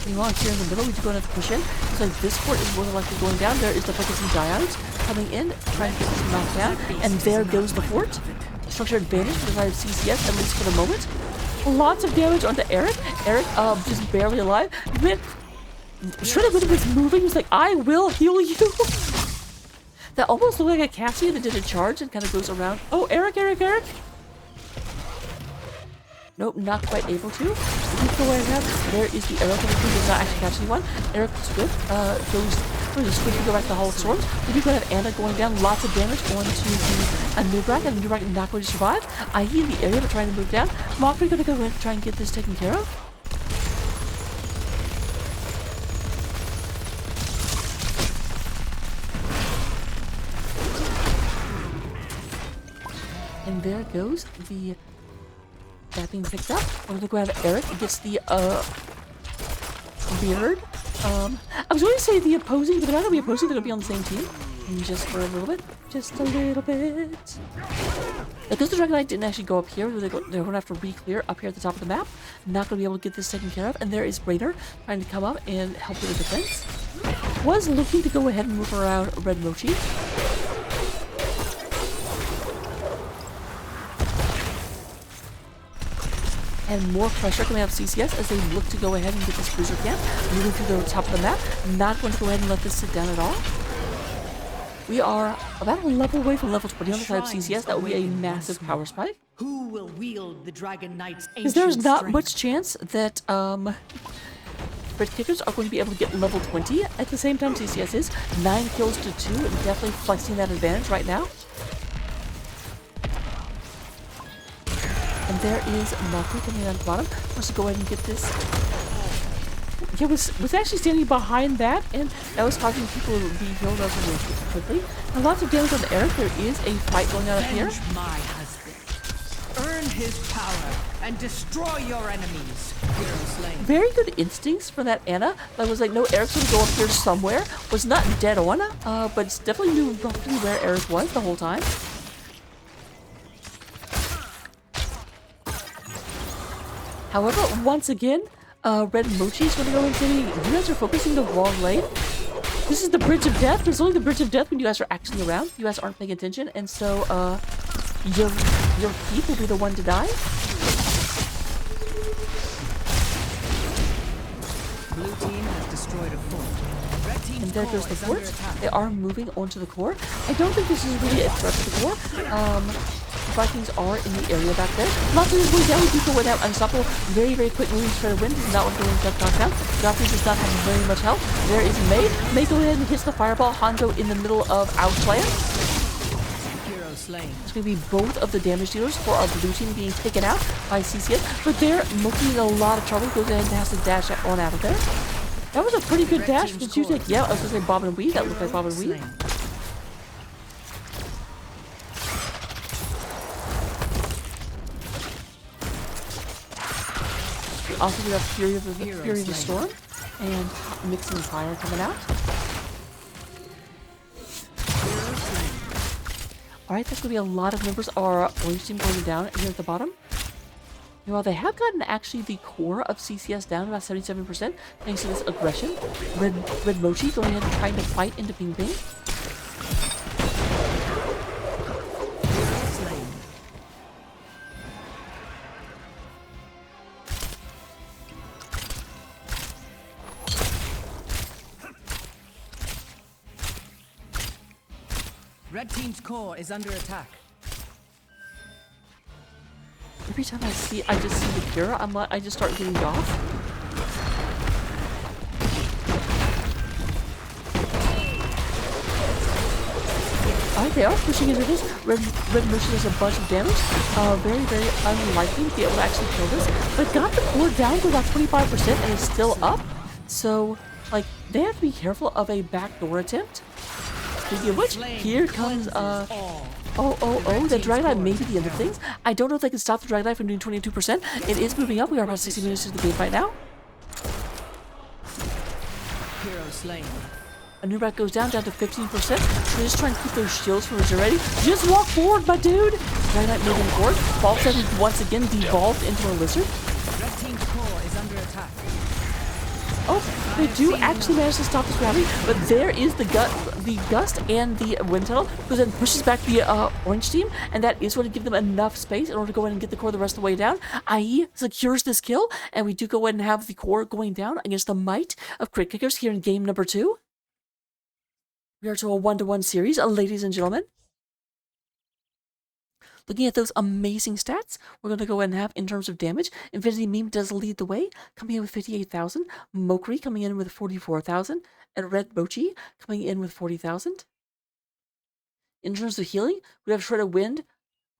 [SPEAKER 1] Meanwhile, here in the middle, we do go and have to push in. Looks like this fort is more than likely going down. There is the Focusing Giants coming in, trying to get this knocked down. And there goes the fort. Structure advantage for the side of CCS, at least for the moment. Lots of damage onto Eric. Eric, just barely alive. Shredder was moving. He was like, I will heal you. That almost looked like a Cassie that did a charge and kind of goes around. Oh, Eric. Nope, not quite able to. Keep the way around. There is the arrow coming through. Does not actually catch anyone. Eric Swift goes really swift to go back to the Hall of Swords. We do go have Anna going down. Lots of damage onto the Nubrak, and the Nubrak not going to survive. IE in the area, but trying to move down. Mockery going to go in and try and get this taken care of. And there goes the... that being picked up. We're gonna go have Eric gets the beard. I was going to say the opposing, but they're not gonna be opposing, they're gonna be on the same team. Just for a little bit. Just a little bit. Because the Dragon Knight didn't actually go up here, they're gonna have to re-clear up here at the top of the map. Not gonna be able to get this taken care of. And there is Raider trying to come up and help with the defense. Was looking to go ahead and move around Red Mochi. And more pressure coming out of CCS as they look to go ahead and get this bruiser camp. Moving to the top of the map. Not going to go ahead and let this sit down at all. We are about a level away from level 20 on the side of
[SPEAKER 3] Shrines
[SPEAKER 1] CCS. That would be a
[SPEAKER 3] awaken
[SPEAKER 1] massive
[SPEAKER 3] once
[SPEAKER 1] power
[SPEAKER 3] more.
[SPEAKER 1] spike.
[SPEAKER 3] Who will wield the Dragon Knight's
[SPEAKER 1] Because there's
[SPEAKER 3] ancient
[SPEAKER 1] not
[SPEAKER 3] strength?
[SPEAKER 1] much chance that Red Kickers are going to be able to get level 20 at the same time CCS is. 9 kills to 2, and definitely flexing that advantage right now. And there is Malcolm coming on the bottom. Wants to go ahead and get this. Yeah, was actually standing behind that, and that was causing people to be healed up really quickly. And lots of damage on Eric. There is a fight going on up here.
[SPEAKER 3] Avenge my husband. Earn his power and destroy your enemies. Hero slain.
[SPEAKER 1] Very good instincts for that Anna. That was like, no, Eric's gonna go up here somewhere. Was not dead on, but definitely knew roughly where Eric was the whole time. However, once again, Red Mochi is going to go and say, you guys are focusing the wrong lane. This is the Bridge of Death. There's only the Bridge of Death when you guys are actually around. You guys aren't paying attention, and so, your keep will be the one to die.
[SPEAKER 3] Blue team has destroyed a fort. Red team's
[SPEAKER 1] And there goes
[SPEAKER 3] core
[SPEAKER 1] the
[SPEAKER 3] is under
[SPEAKER 1] fort.
[SPEAKER 3] attack.
[SPEAKER 1] They are moving onto the core. I don't think this is really a threat to the core. Vikings are in the area back there. Lots of his way down. We do go without unstoppable. Very, very quick moving straight wind. Does not want to go into that knockdown. Joffrey does not have very much health. There is May. May go ahead and hits the fireball. Hanzo in the middle of Outland.
[SPEAKER 3] Hero slain.
[SPEAKER 1] It's going to be both of the damage dealers for our blue team being taken out by CCS. But they're Moki in a lot of trouble. Goes ahead and has to dash on out of there. That was a pretty good dash. Did you think? Yeah, I was going to say Bob and Weave. That looked like Bob and Weave. Also, we have Fury of the Storm and Mixing Fire coming out. Alright, that's going to be a lot of members of our orange team going down here at the bottom. Meanwhile, they have gotten actually the core of CCS down about 77% thanks to this aggression. Red Mochi going ahead and trying to fight into Ping Ping.
[SPEAKER 3] Red team's core is under attack.
[SPEAKER 1] Every time I just see the Kira, I just start getting off. Alright, they are pushing into this. Red Mochi does a bunch of damage. Very, very unlikely to be able to actually kill this. But got the core down to about 25% and is still up. So, like, they have to be careful of a backdoor attempt. Speaking of which, here comes, the Dragon Knight may be the end of things. I don't know if they can stop the Dragon Knight from doing 22%. It is moving up. We are about 60 minutes into the game right now.
[SPEAKER 3] Hero slain.
[SPEAKER 1] A new rat goes down to 15%. We're just trying to keep those shields from ready. Just walk forward, my dude! Dragon Knight moving forward. Ball 7 once again devolved into a lizard.
[SPEAKER 3] Red team's core is under attack.
[SPEAKER 1] Oh, they do actually manage to stop this rally, but there is the gust and the wind tunnel, who then pushes back the orange team, and that is going to give them enough space in order to go in and get the core the rest of the way down, i.e. secures this kill, and we do go in and have the core going down against the might of Crit Kickers here in game number 2. We are to a 1-to-1 series, ladies and gentlemen. Looking at those amazing stats, we're going to go ahead and have in terms of damage. Infinity Meme does lead the way, coming in with 58,000. Mokri coming in with 44,000. And Red Mochi coming in with 40,000. In terms of healing, we have Shredded Wind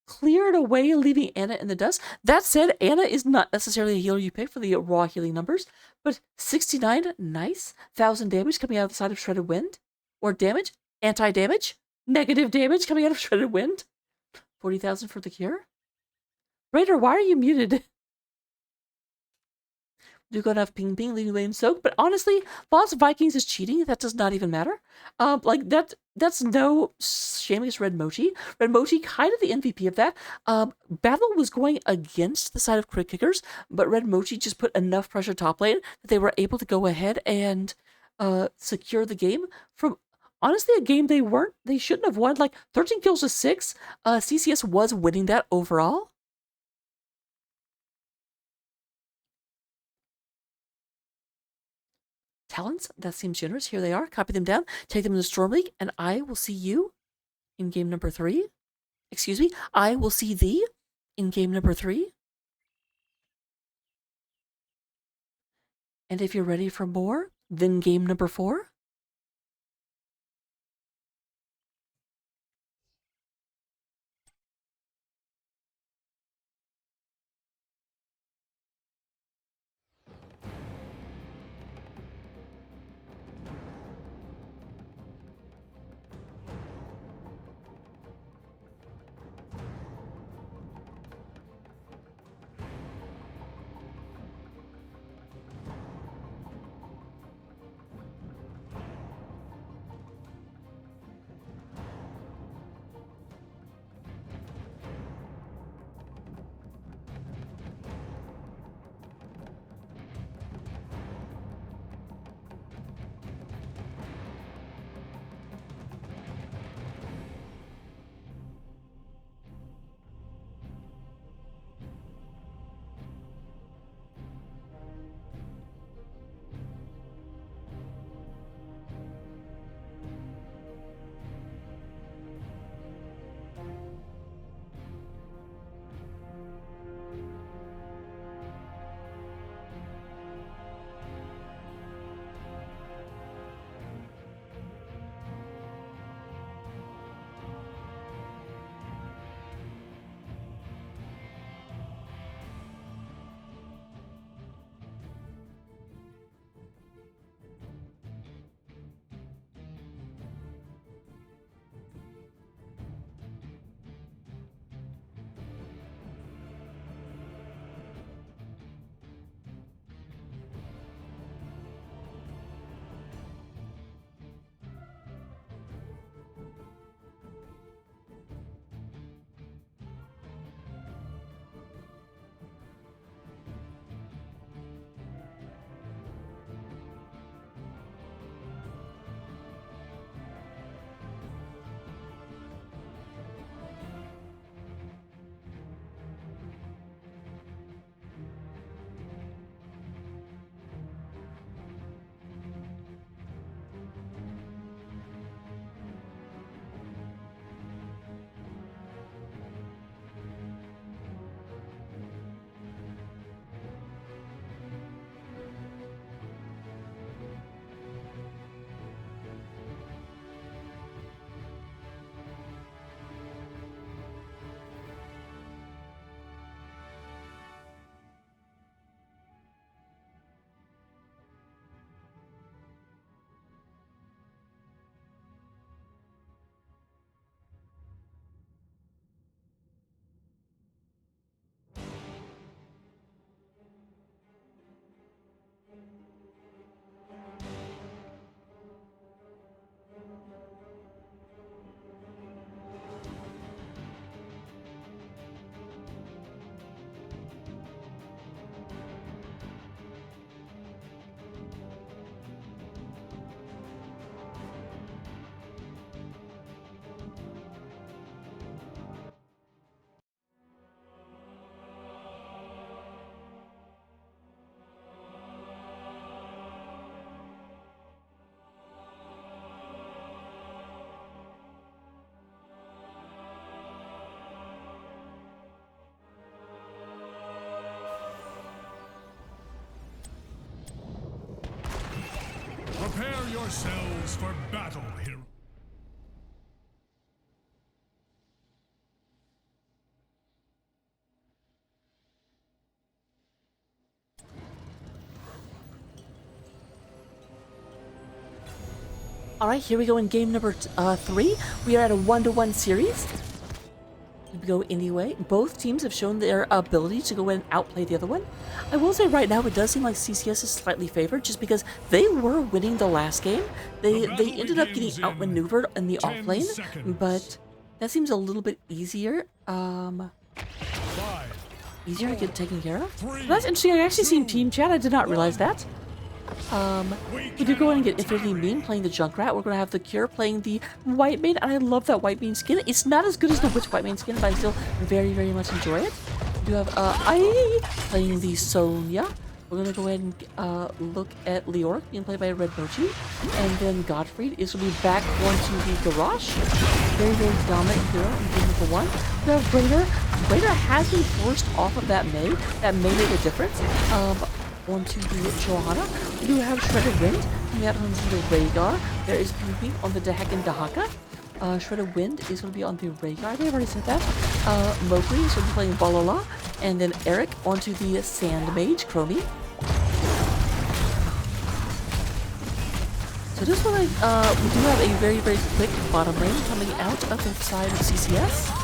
[SPEAKER 1] cleared away, leaving Anna in the dust. That said, Anna is not necessarily a healer you pick for the raw healing numbers, but 69, nice. 1,000 damage coming out of the side of Shredded Wind. Or damage, anti-damage, negative damage coming out of Shredded Wind. 40,000 for the cure. Raider, why are you muted? We're going to have Ping Ping leading the way in Soak, but honestly, Lost Vikings is cheating. That does not even matter. That's no shame against Red Mochi. Red Mochi, kind of the MVP of that. Battle was going against the side of Crit Kickers, but Red Mochi just put enough pressure top lane that they were able to go ahead and secure the game from honestly a game they shouldn't have won. Like 13 kills to 6. CCS was winning that overall. talents. That seems generous. Here they are. Copy them down. Take them to the Storm League, and I will see you in game number 3. Excuse me. I will see thee in game number 3. And if you're ready for more, then game number 4.
[SPEAKER 4] Prepare yourselves for battle, hero.
[SPEAKER 1] Alright, here we go in game number 3. We are at a 1-to-1 series. We go anyway. Both teams have shown their ability to go in and outplay the other one. I will say right now it does seem like CCS is slightly favored just because they were winning the last game. They ended up getting outmaneuvered in the off lane, but that seems a little bit easier. Easier to get taken care of. That's interesting. I actually seen team chat. I did not realize that. We do go in and get Infinity Mean playing the Junkrat. We're going to have the Cure playing the White Mane, and I love that White Mane skin. It's not as good as the Witch White Mane skin, but I still very, very much enjoy it. We do have I playing the Sonya. we're gonna go ahead and look at Leoric being played by Red Mochi, and then Godfried is gonna be back onto the garage. Very, very dominant hero in game number 1. We have Raider. Raider has been forced off of that Mei. That may make a difference. Onto the Johanna. We do have Shredded Wind coming out onto the Rhaegar. There is PvP on the Dehek and Dahaka. Shredded Wind is going to be on the Rhaegar. I think I've already said that. Mowgli is going to be playing Balala. And then Eric onto the Sand Mage, Chromie. So this one, we do have a very, very quick bottom lane coming out of the side of CCS.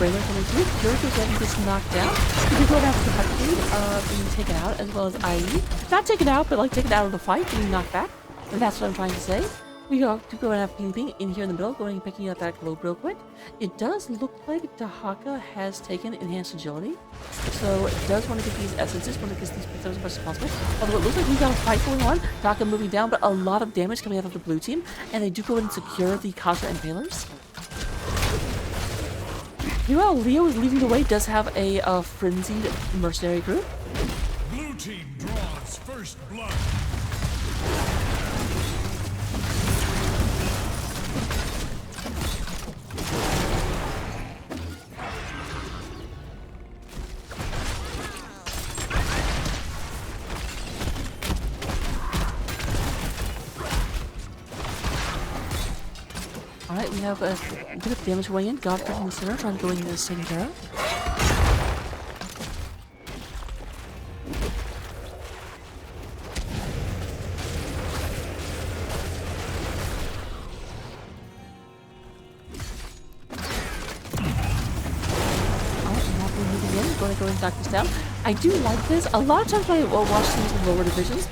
[SPEAKER 1] Raider coming through. Jericho's getting this knocked down. We do go down to the Huckleberry, being taken out, as well as IE. Not taken out, but like taken out of the fight, being knocked back. And that's what I'm trying to say. We go to go and have Ping Ping in here in the middle, going and picking up that globe real quick. It does look like Dahaka has taken enhanced agility. So it does want to get these essences, want to get these picked up as much as possible. Although it looks like we've got a fight going on. Dahaka moving down, but a lot of damage coming out of the blue team. And they do go and secure the Contra Impalers. Meanwhile, Leo is leading the way, does have a frenzied mercenary group.
[SPEAKER 4] Blue team draws first blood.
[SPEAKER 1] Alright, we have a bit of damage going in. Godfrey in the center, trying to go into this taken care of. Going to go and knock this down. I do like this. A lot of times when I watch things in lower divisions,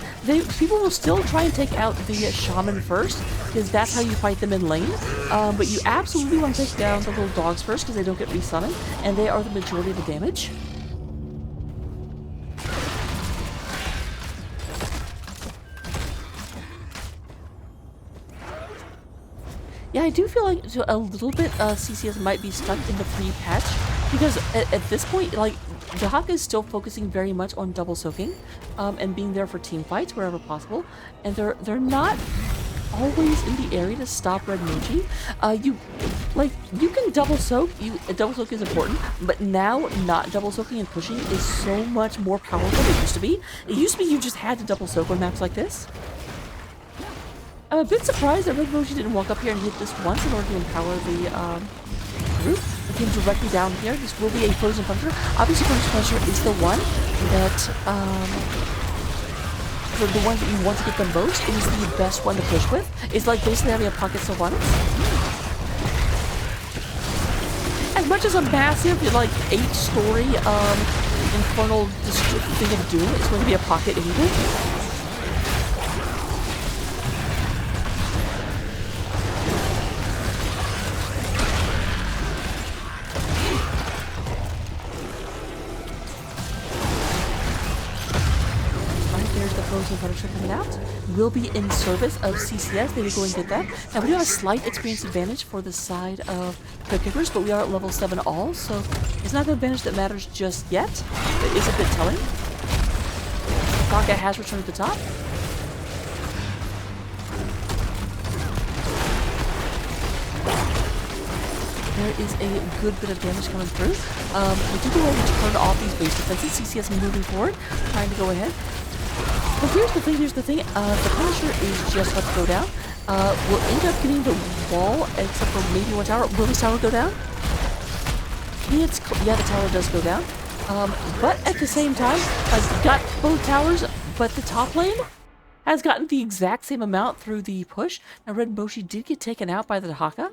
[SPEAKER 1] people will still try and take out the shaman first, because that's how you fight them in lane. But you absolutely want to take down the little dogs first, because they don't get resummoned, and they are the majority of the damage. Yeah, I do feel like a little bit CCS might be stuck in the pre-patch, because at this point, like, Dahaka is still focusing very much on double soaking, and being there for team fights wherever possible, and they're not always in the area to stop Red Mochi. You can double soak. Double soak is important, but now not double soaking and pushing is so much more powerful than it used to be. It used to be you just had to double soak on maps like this. I'm a bit surprised that Red Mochi didn't walk up here and hit this once in order to empower the group. It came directly down here. This will be a Frozen Punisher. Obviously, Frozen Punisher is the one that, for the one that you want to get the most. It is the best one to push with. It's like basically having a pocket Sylvanas. As much as a massive, like, 8-story, infernal thing of doom, it's going to be a pocket anyway. Frozen Punisher coming out will be in service of CCS. They will go and get that. Now we do have a slight experience advantage for the side of the kickers, but we are at level 7 all, so it's not the advantage that matters just yet. It is a bit telling. Dahaka has returned to the top. There is a good bit of damage coming through. We do go ahead and turn off these base defenses. CCS moving forward, trying to go ahead. But here's the thing, the Punisher is just about to go down. We'll end up getting the wall, except for maybe one tower. Will this tower go down? Yeah, the tower does go down. But at the same time, I've got both towers, but the top lane has gotten the exact same amount through the push. Now, Red Mochi did get taken out by the Dahaka.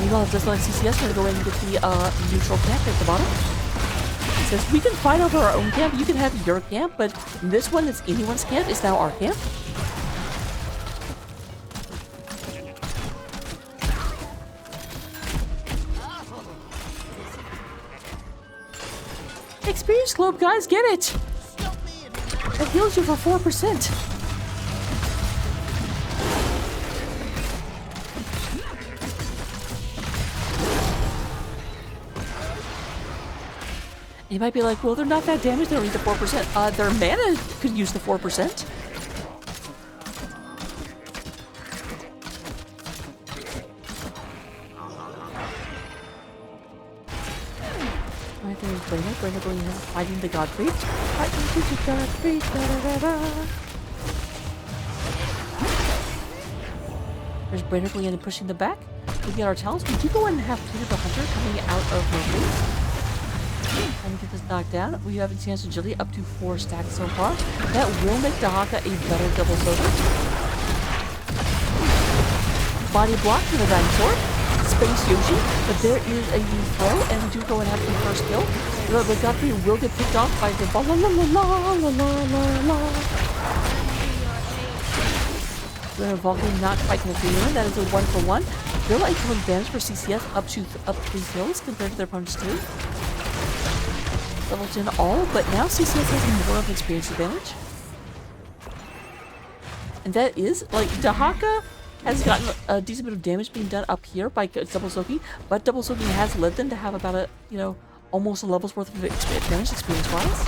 [SPEAKER 1] Meanwhile, just like CCS, we're going to go ahead and get the neutral camp at the bottom. It says, we can fight over our own camp, you can have your camp, but this one that's anyone's camp is now our camp. Experience Globe, guys, get it! It heals you for 4%. You might be like, well, they're not that damaged, they don't need the 4%. Their mana could use the 4%. Right there is Brenda. Brenda going ahead and fighting the God Priest. Fighting the God Priest. There's Brenda going in and pushing the back. Looking at our talents, we do go in and have Peter the Hunter coming out of Mercury. And get this knocked down. We have a chance to agility up to 4 stacks so far. That will make Dahaka a better double soaker. Body block for the dinosaur. Space Yoshi, but there is a new throw, and we do go and have the first kill. The Godfrey will get picked off by the la la la la la la la. The Valkyrie not quite going to be in. That is a 1-for-1. Still a kill advantage for CCS up 3 kills compared to their opponents too. Level 10 all, but now CCS has more of an experience advantage. And that is, like, Dahaka has gotten a decent bit of damage being done up here by double soaking, but double soaking has led them to have about a, almost a level's worth of advantage experience-wise.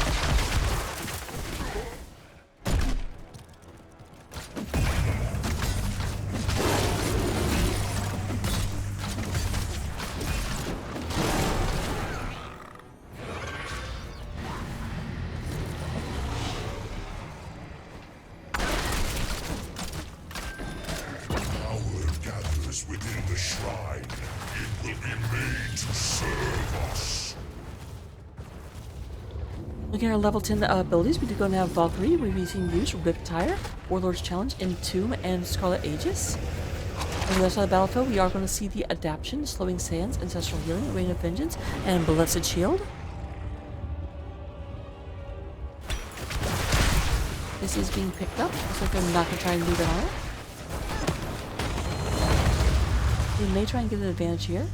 [SPEAKER 4] Within the shrine, it will be made to serve us.
[SPEAKER 1] Looking at our level 10 abilities, we do go and have Valkyrie, Revising Use, Riptire, Warlord's Challenge, Entomb, and Scarlet Aegis. On the other side of the battlefield, we are going to see the Adaption, Slowing Sands, Ancestral Healing, Rain of Vengeance, and Blessed Shield. This is being picked up. Looks like they're not going to try and leave it on it. They may try and get an advantage here.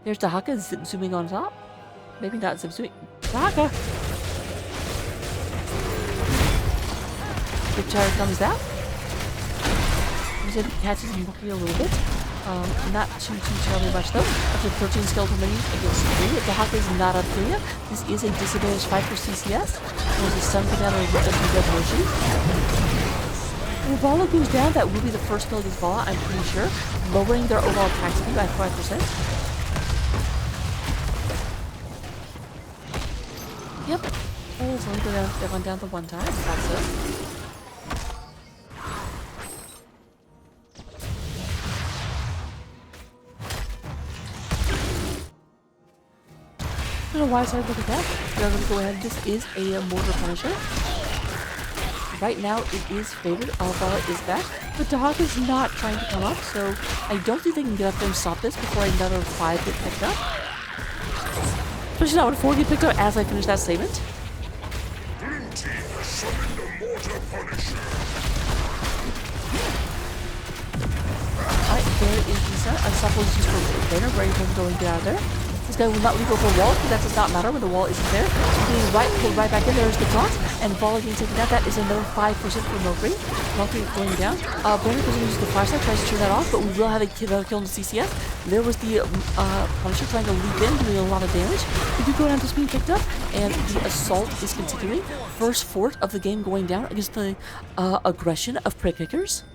[SPEAKER 1] There's Dahaka zip zooming on top. Maybe not zip zooming. Dahaka! Riptire comes out. He catches him a little bit. Not too terribly much though. Up to 13 skeletal minions against 3. Dahaka is not up here yet. This is a disadvantaged fight for CCS. There's a stun down of Red Moshi. When Vala goes down, that will be the first kill against Vala, I'm pretty sure. Lowering their overall attack speed by 5%. Yep. Oh, it's only gone down to 1 time. That's it. I don't know why I started looking at that. We're going to go ahead. This is a Mortar Punisher. Right now, it is favored. Alvala is back. But Dahaka is not trying to come up, so I don't think they can get up there and stop this before another 5 get picked up. Especially not when 4 get picked up as I finish that statement.
[SPEAKER 4] Blue team has summoned the Mortar Punisher.
[SPEAKER 1] Alright, there is the sun. Unstoppable is used for Banner. Ready for him to go and get out of there. This guy will not leap over a wall, but that does not matter when the wall isn't there. He's pulled right back in. There's the taunt, and Vala getting taken out. That is another 5% for Mercury. Mercury going down. Banner doesn't use the flashlight, tries to turn that off, but we will have a kill on the CCS. There was the Punisher trying to leap in, doing a lot of damage. We do go down to being picked up, and the assault is continuing. First fort of the game going down against the aggression of prick pickers.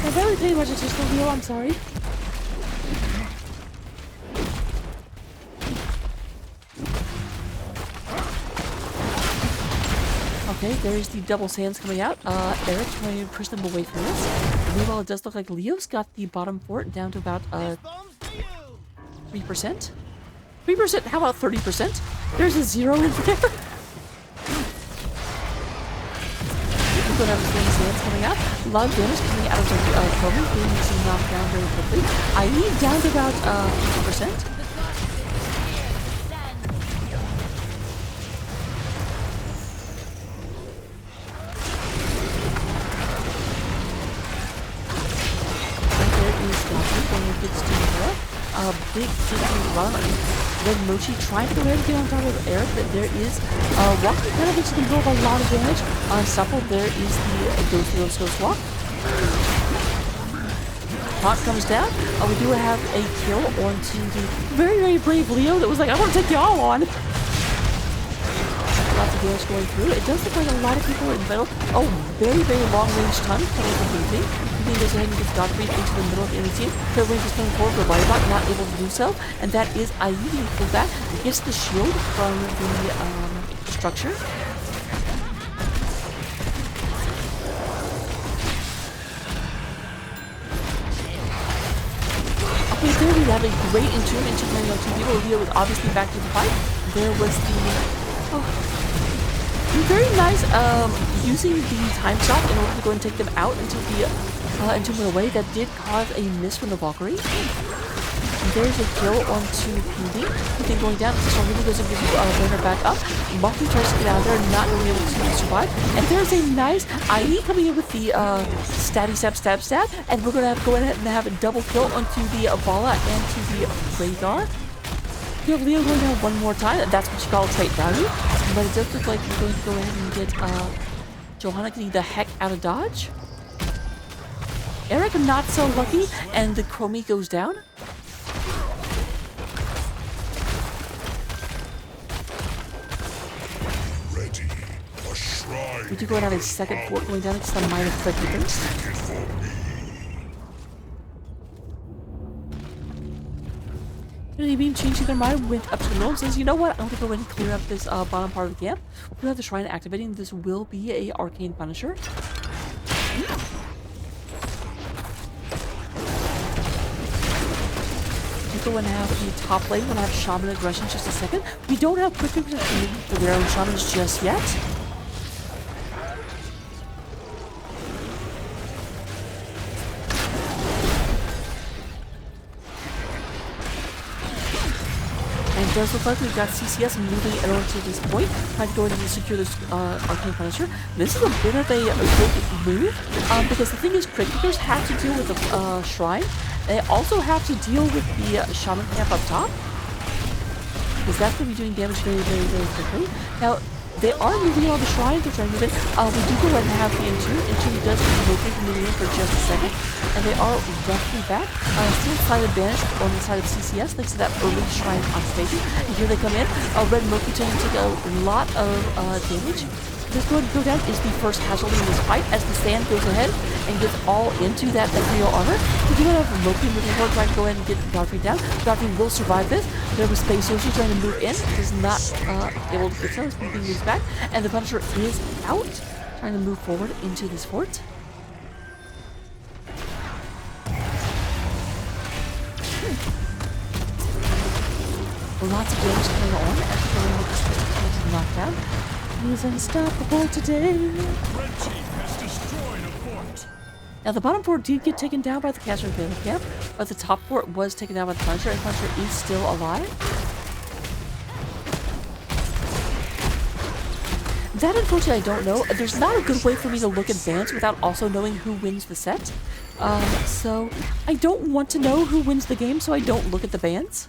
[SPEAKER 1] I barely paid much attention to the wheel, I'm sorry. Okay, there's the double sands coming out. Eric trying to push them away from us. Meanwhile, it does look like Leo's got the bottom fort down to about 3%. 3%? How about 30%? There's a 0 in there. go down to Slaying Sands coming out. A lot of damage coming out of the Chromie, being knocked down very quickly. I need down to about 50%. Big run. Red Mochi trying to go ahead and get on top of Eric, but there is walking kind of into the middle of a lot of damage. On Supple, there is the Ghost Walk. Hawk comes down. We do have a kill onto the very, very brave Leo that was like, I want to take y'all on. Lots of damage going through. It does look like a lot of people are in the middle. Oh, very, very long range stun coming from BT. BT goes ahead and gets Godfrey into the middle of the enemy team. Third range is coming forward for Lightbot, not able to do so. And that is IE being pulled back. Gets the shield from the structure. Okay, there we have a great entomb into carrying out two people. Leo was obviously back to the fight. There was very nice using the time stop in order to go and take them out until the entomb went away. That did cause a miss from the Valkyrie. And there's a kill onto PD. Everything going down. This one really goes and gives Werner back up. Monkey tries to get out of there, not really able to survive. And there's a nice IE coming in with the stabby stab. And we're going to have to go ahead and have a double kill onto the Vala and to the Rhaegar. You have Leo going down one more time. That's what you call trait value. But it does look like you're going to go ahead and get Johanna getting the heck out of dodge. Eric not so lucky, and the Chromie goes down.
[SPEAKER 4] Ready. A shrine.
[SPEAKER 1] We do go and have a second fort going down against the Mine of Clickers. Really being changing their mind, went up to the middle and says, you know what, I'm going to go ahead and clear up this bottom part of the camp. We have the shrine activating. This will be a Arcane Punisher. We go and have the top lane. We're going to have Shaman Aggression in just a second. We don't have quick protection for their own Shamans just yet. It does look like we've got CCS moving in order to this point, trying to go ahead and secure this Arcane Punisher. This is a bit of a big move, because the thing is, Cricketers have to deal with the Shrine. They also have to deal with the Shaman camp up top, because that's going to be doing damage very, very, very quickly. Now, they are moving on the Shrine, they're trying to move it. We do go ahead and have the Entomb. Entomb does rotate from moving in for just a second, and they are roughly back. Still slight advantage on the side of CCS thanks to that early Shrine occupation. And here they come in. Red Moki trying to take a lot of damage. This going to go down is the first casualty in this fight as the Sand goes ahead and gets all into that Ethereal armor. We do have Loki moving forward, trying to go ahead and get Godfrey down. Godfrey will survive this. There was Space Yoshi trying to move in. Is not able to get so. He's being moved back. And the Punisher is out, trying to move forward into this fort. Lots of damage coming on as the Punisher is knocked down. He's unstoppable today.
[SPEAKER 4] Red team has destroyed a fort.
[SPEAKER 1] Now the bottom fort did get taken down by the Caster and Phantom Camp, but the top fort was taken down by the Punisher, and the Punisher is still alive. That unfortunately I don't know. There's not a good way for me to look at bans without also knowing who wins the set. So I don't want to know who wins the game, so I don't look at the bans.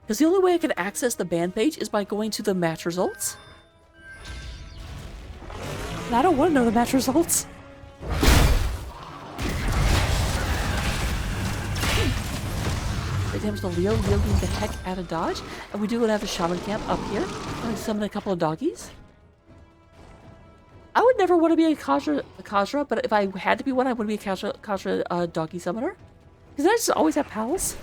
[SPEAKER 1] Because the only way I can access the ban page is by going to the match results. And I don't want to know the match results. They damage the Leo getting the heck out of dodge. And we do have the Shaman camp up here. I'm going to summon a couple of doggies. I would never want to be a Khazra, but if I had to be one, I would be a Khazra doggy summoner. Because I just always have pals.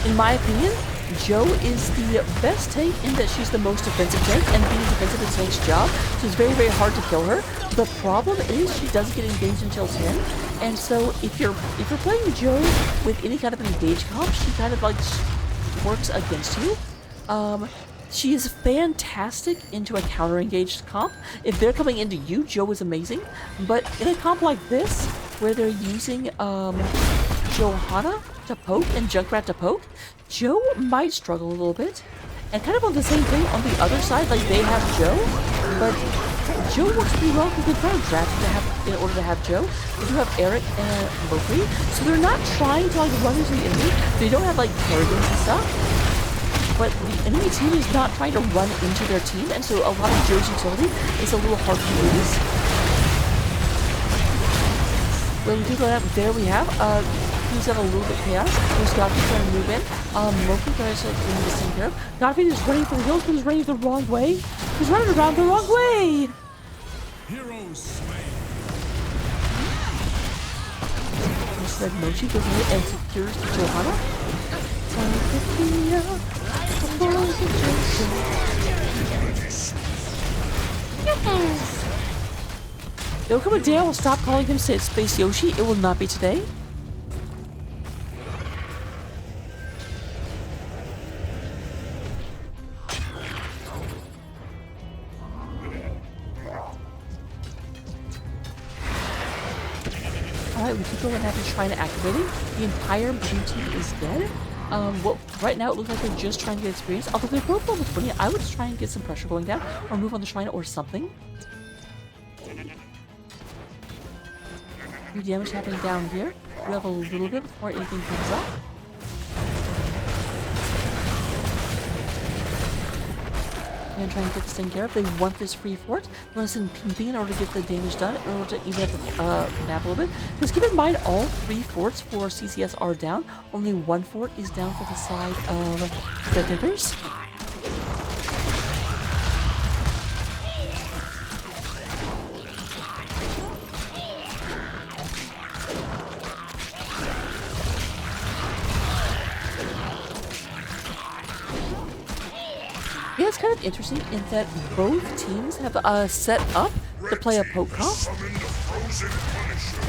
[SPEAKER 1] In my opinion, Joe is the best tank in that she's the most defensive tank, and being defensive is Tank's job, so it's very, very hard to kill her. The problem is she doesn't get engaged until 10, and so if you're playing Joe with any kind of engage comp, she kind of like works against you. She is fantastic into a counter-engaged comp. If they're coming into you, Joe is amazing. But in a comp like this, where they're using Johanna to poke and Junkrat to poke, Joe might struggle a little bit. And kind of on the same thing on the other side, like they have Joe, but Joe works pretty well because they're trying to draft in order to have Joe. They do have Eric and Mokri, so they're not trying to like run into the enemy. They don't have like Kerrigan and stuff. But the enemy team is not trying to run into their team, and so a lot of Joe's utility is a little hard to use. When we do go up, there we have, he's got a little bit chaos. There's Godfrey trying to move in. Moki tries to bring this thing here. Godfrey is running for the hills, but he's running the wrong way. He's running around the wrong way!
[SPEAKER 4] Heroes slain.
[SPEAKER 1] Instead, Mochi goes ahead and secures the Johanna. There'll come a day I will stop calling him Space Yoshi. It will not be today. Alright, we keep going and have to try and activate it. The entire blue team is dead. Right now it looks like they're just trying to get experience. Although they're both level 20, I would just try and get some pressure going down, or move on the shrine or something. New damage happening down here. We have a little bit before anything comes up. And try and get this taken care of. They want this free fort. They want to send Pimping in order to get the damage done, in order to even have the map a little bit. Because keep in mind, all 3 forts for CCS are down. Only 1 fort is down for the side of the Diggers. Yeah, it's kind of interesting in that both teams have set up to play a poke comp.
[SPEAKER 4] Summon the frozen Punisher.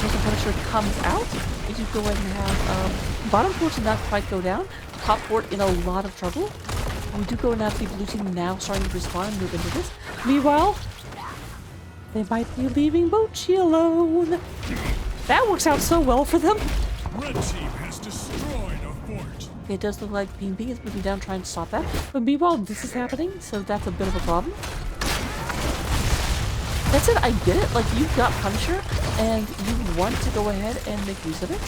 [SPEAKER 1] Once the Punisher comes out, you can go ahead and have bottom fort did not quite go down. Top fort in a lot of trouble. And we do go and have the blue team now starting to respawn and move into this. Meanwhile, they might be leaving Mochi alone. That works out so well for them.
[SPEAKER 4] Red team has destroyed a fort.
[SPEAKER 1] It does look like Ping Ping is moving down trying to stop that. But meanwhile, this is happening, so that's a bit of a problem. That said, I get it. Like, you've got Punisher, and you want to go ahead and make use of it.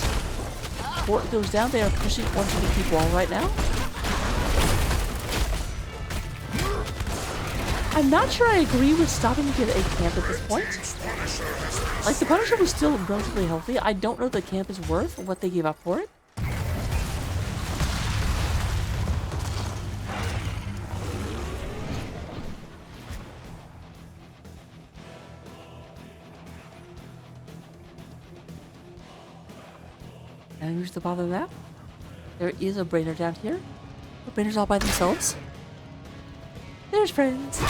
[SPEAKER 1] Fort goes down. They are pushing onto the keep wall right now. I'm not sure I agree with stopping to get a camp at this point. Like, the Punisher was still relatively healthy. I don't know if the camp is worth what they gave up for it. And who's the bother of that? There is a brainer down here. The brainers all by themselves. There's friends.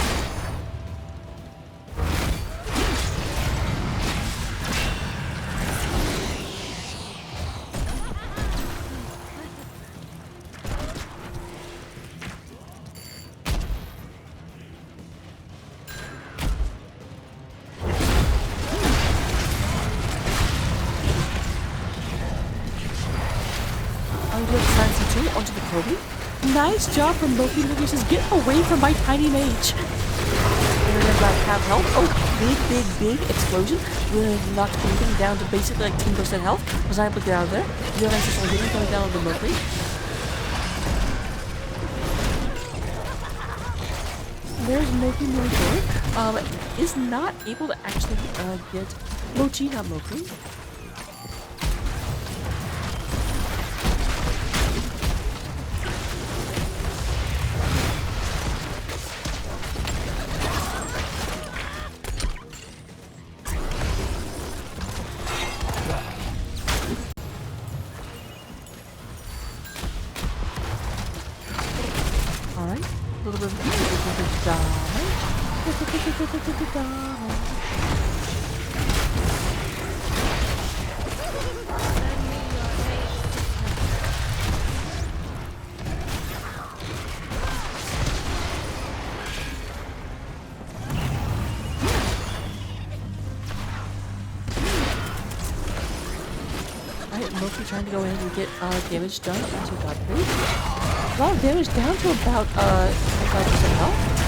[SPEAKER 1] I'm going to sign some too onto the Kobe. Nice job from Loki. Loki says, get away from my tiny mage. They're gonna have health. Oh, big explosion. We're gonna knock everything down to basically like 10% health. Was I able to get out of there? You have ancestral healing coming down on the Loki. There's Moki moving forward. Is not able to actually get Mochi, not Moki. Alright, mostly trying to go ahead and get damage done onto Godfrey. A lot of damage down to about 25% health.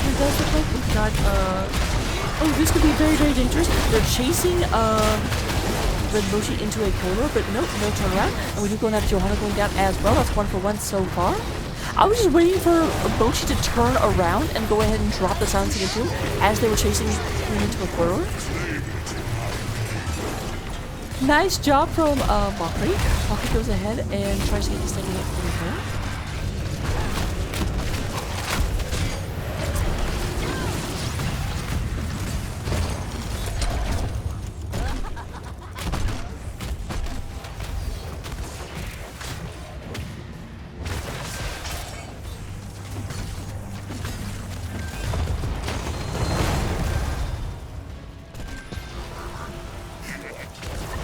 [SPEAKER 1] It does look like we've got oh, this could be very, very dangerous. They're chasing Red Moshi into a corner, but nope, no turnaround. And we do go and have Johanna going down as well. That's 1 for 1 so far. I was just waiting for Mochi to turn around and go ahead and drop the silencing into him as they were chasing him into a corridor. Nice job from Mockery. Mockery goes ahead and tries to get this thing in there.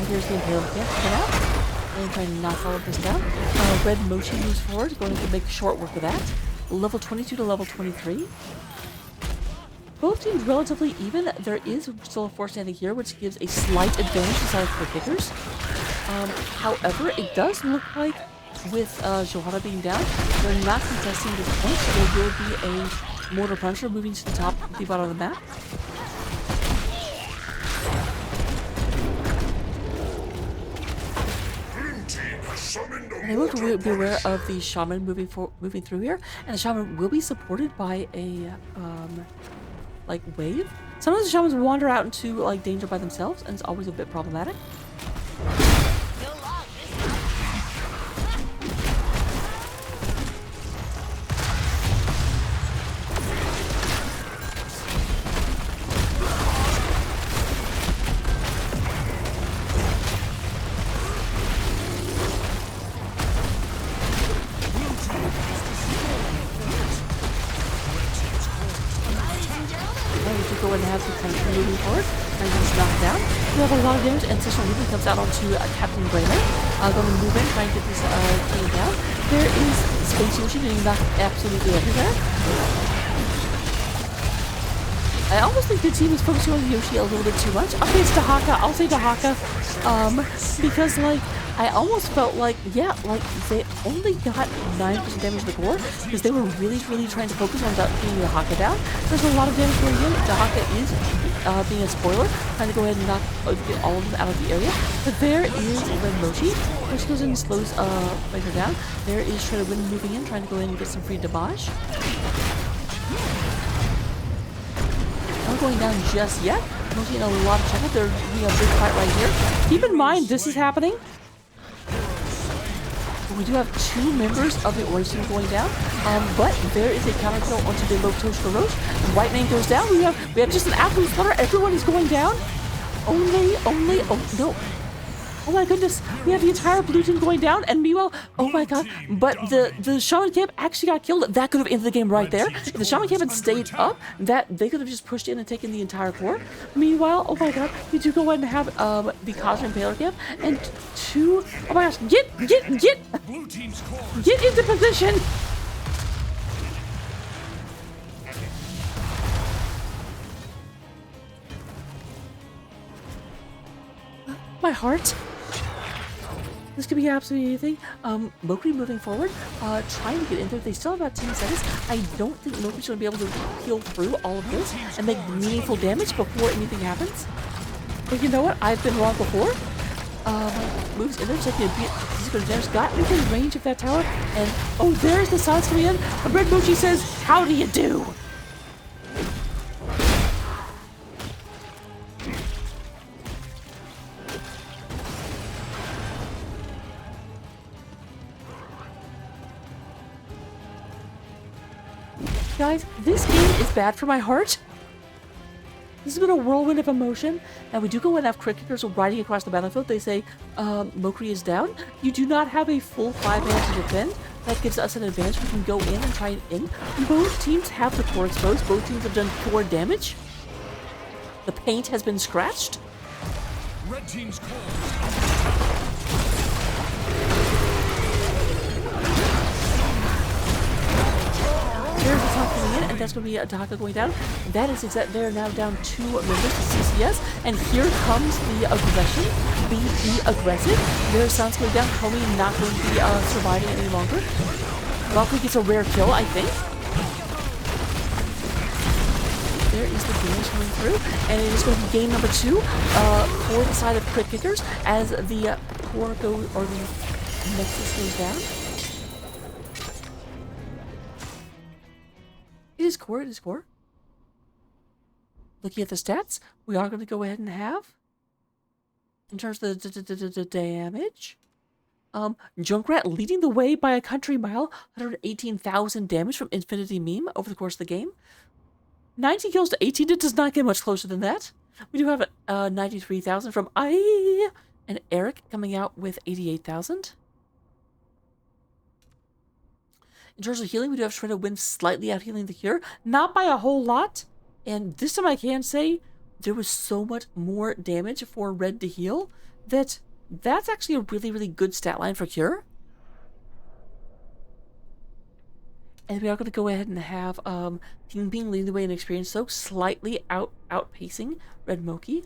[SPEAKER 1] Here's the Imperial Camp coming out. And trying to knock all of this down. Red Mochi moves forward, going to make short work of that. Level 22 to level 23. Both teams relatively even. There is still a force standing here, which gives a slight advantage inside for kickers. However, it does look like with Johanna being down, they're not contesting this point, so there will be a mortar puncher moving to the top, the bottom of the map. They will be aware of the shaman moving through here, and the shaman will be supported by a like wave. Sometimes the shamans wander out into like danger by themselves, and it's always a bit problematic. Go and have the country moving forward, and he's knocked down. We have a lot of damage, and Sister Ruby comes out onto Captain Braylon. Going to move in, trying to get this team down. There is Space Yoshi getting knocked absolutely everywhere. I almost think the team is focusing on Yoshi a little bit too much. Okay, it's Dahaka. I'll say Dahaka. Because, like, I almost felt like, yeah, like, they only got 9% damage to the core because they were really, really trying to focus on getting Dahaka down. There's a lot of damage going in. Dahaka is being a spoiler, trying to go ahead and get all of them out of the area. But there is Red Mochi, which goes in and slows her down. There is Shredder Wind moving in, trying to go in and get some free damage. Not going down just yet. Mochi in a lot of trouble. They're doing a big fight right here. Keep in mind, this is happening. We do have 2 members of the Orange team going down, but there is a counter kill onto the Lotoshka Roche. White Name goes down. We have just an absolute slaughter. Everyone is going down. Oh no. Oh my goodness, we have the entire blue team going down, and meanwhile, oh my god, but the Shaman Camp actually got killed. That could have ended the game right there. If the Shaman Camp had stayed up, they could have just pushed in and taken the entire core. Meanwhile, oh my god, we do go ahead and have the Cosmo Impaler Camp, and 2, oh my gosh, get into position! My heart. This could be absolutely anything. Mokri moving forward, trying to get in there. They still have about 10 seconds. I don't think Mokri's going to be able to heal through all of this and make meaningful damage before anything happens. But you know what? I've been wrong before. Moves in there, taking a beat. He's going to damage. Got within range of that tower. And, oh, there's the silence coming in. And Red Mochi says, how do you do? Guys, this game is bad for my heart. This has been a whirlwind of emotion. Now, we do go and have crit kickers riding across the battlefield. They say, Mokri is down. You do not have a full 5 man to defend. That gives us an advantage. We can go in and try and in. Both teams have the core exposed. Both teams have done core damage. The paint has been scratched.
[SPEAKER 4] Red team's core.
[SPEAKER 1] There's the top coming in, and that's going to be a Taka going down. That is exact. They're now down 2 members to CCS, and here comes the aggression. Be aggressive. There's Sans going down. Homie not going to be surviving any longer. Valkyrie gets a rare kill, I think. There is the damage coming through, and it is going to be game number 2 for the side of Crit Kickers as the core goes, or the Nexus goes down. It is core, it is core. Looking at the stats, we are going to go ahead and have, in terms of the damage, Junkrat leading the way by a country mile, 118,000 damage from Infinity Meme over the course of the game. 19 kills to 18, it does not get much closer than that. We do have 93,000 from I and Eric coming out with 88,000. In terms of healing, we do have Shredder Wind slightly out healing the Cure, not by a whole lot. And this time I can say there was so much more damage for Red to heal that's actually a really, really good stat line for Cure. And we are going to go ahead and have Team Being leading the way in experience, so slightly outpacing Red Moki.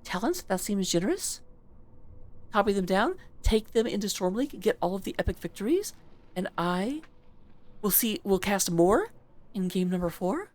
[SPEAKER 1] Talents, that seems generous. Copy them down, take them into Storm League, get all of the epic victories, and I will cast more in game number 4.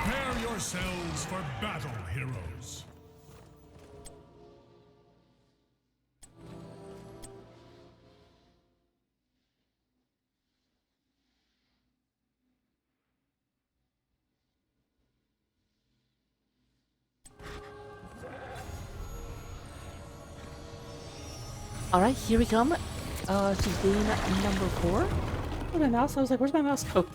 [SPEAKER 4] Prepare yourselves for battle, heroes.
[SPEAKER 1] Alright, here we come to game number 4. Where's my mouse? I was like, where's my mouse go?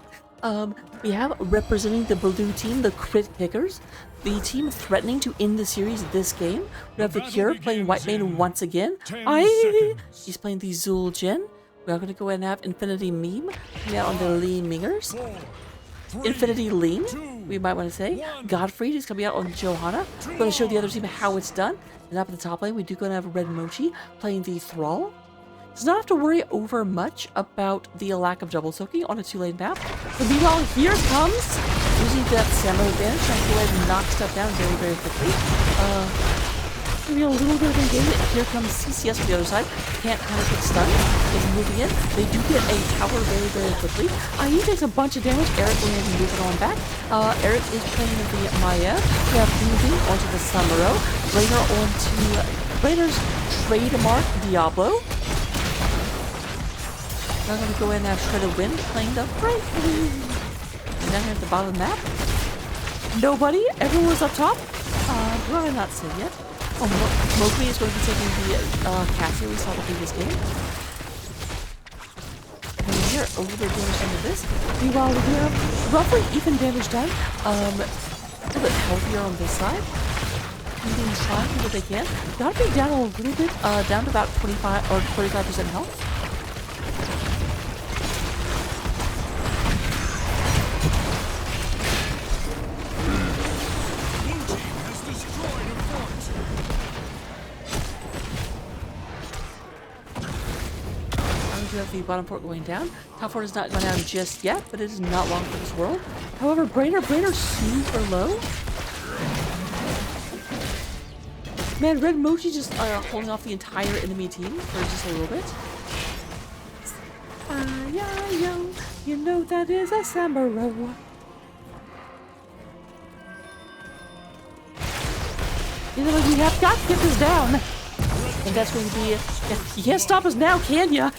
[SPEAKER 1] We have representing the blue team, the Crit Kickers, the team threatening to end the series this game. We have the Cure playing White Mane once again. He's playing the Zul Jin. We are going to go ahead and have Infinity Meme coming out on the Lee Mingers. Infinity Lean, we might want to say. Godfrey is coming out on Johanna. We're going to show the other team how it's done. And up at the top lane, we do going to have Red Mochi playing the Thrall. Does not have to worry over much about the lack of double soaking on a 2-lane map. But meanwhile, here comes using that Samurai advantage, trying to go ahead and knock stuff down very, very quickly. Maybe a little bit of engagement. Here comes CCS on the other side. Can't kind of get stunned. Is moving in. They do get a tower very, very quickly. He takes a bunch of damage. Eric will maybe move it on back. Eric is playing the Maya. We have moving onto the Samuro. Rainer onto Rainer's trademark Diablo. I'm going to go in and have Shredded Wind playing the right. And then here at the bottom of the map. Nobody. Everyone was up top. Who have I not seen yet? Oh, Mowgli is going to be taking the Cassie we saw the previous game. And here, a little bit of damage into this. Meanwhile, we have roughly even damage done. A little bit healthier on this side. Even trying to do what they can. Gotta be down a little bit, down to about 25 or 45% health. Have the bottom port going down. Top port is not going down just yet, but it is not long for this world. However, Brainer super low. Man, Red Mochi just holding off the entire enemy team for just a little bit. You know that is a Samurai. You know, we have got to get this down. And that's going to be... You can't stop us now, can ya?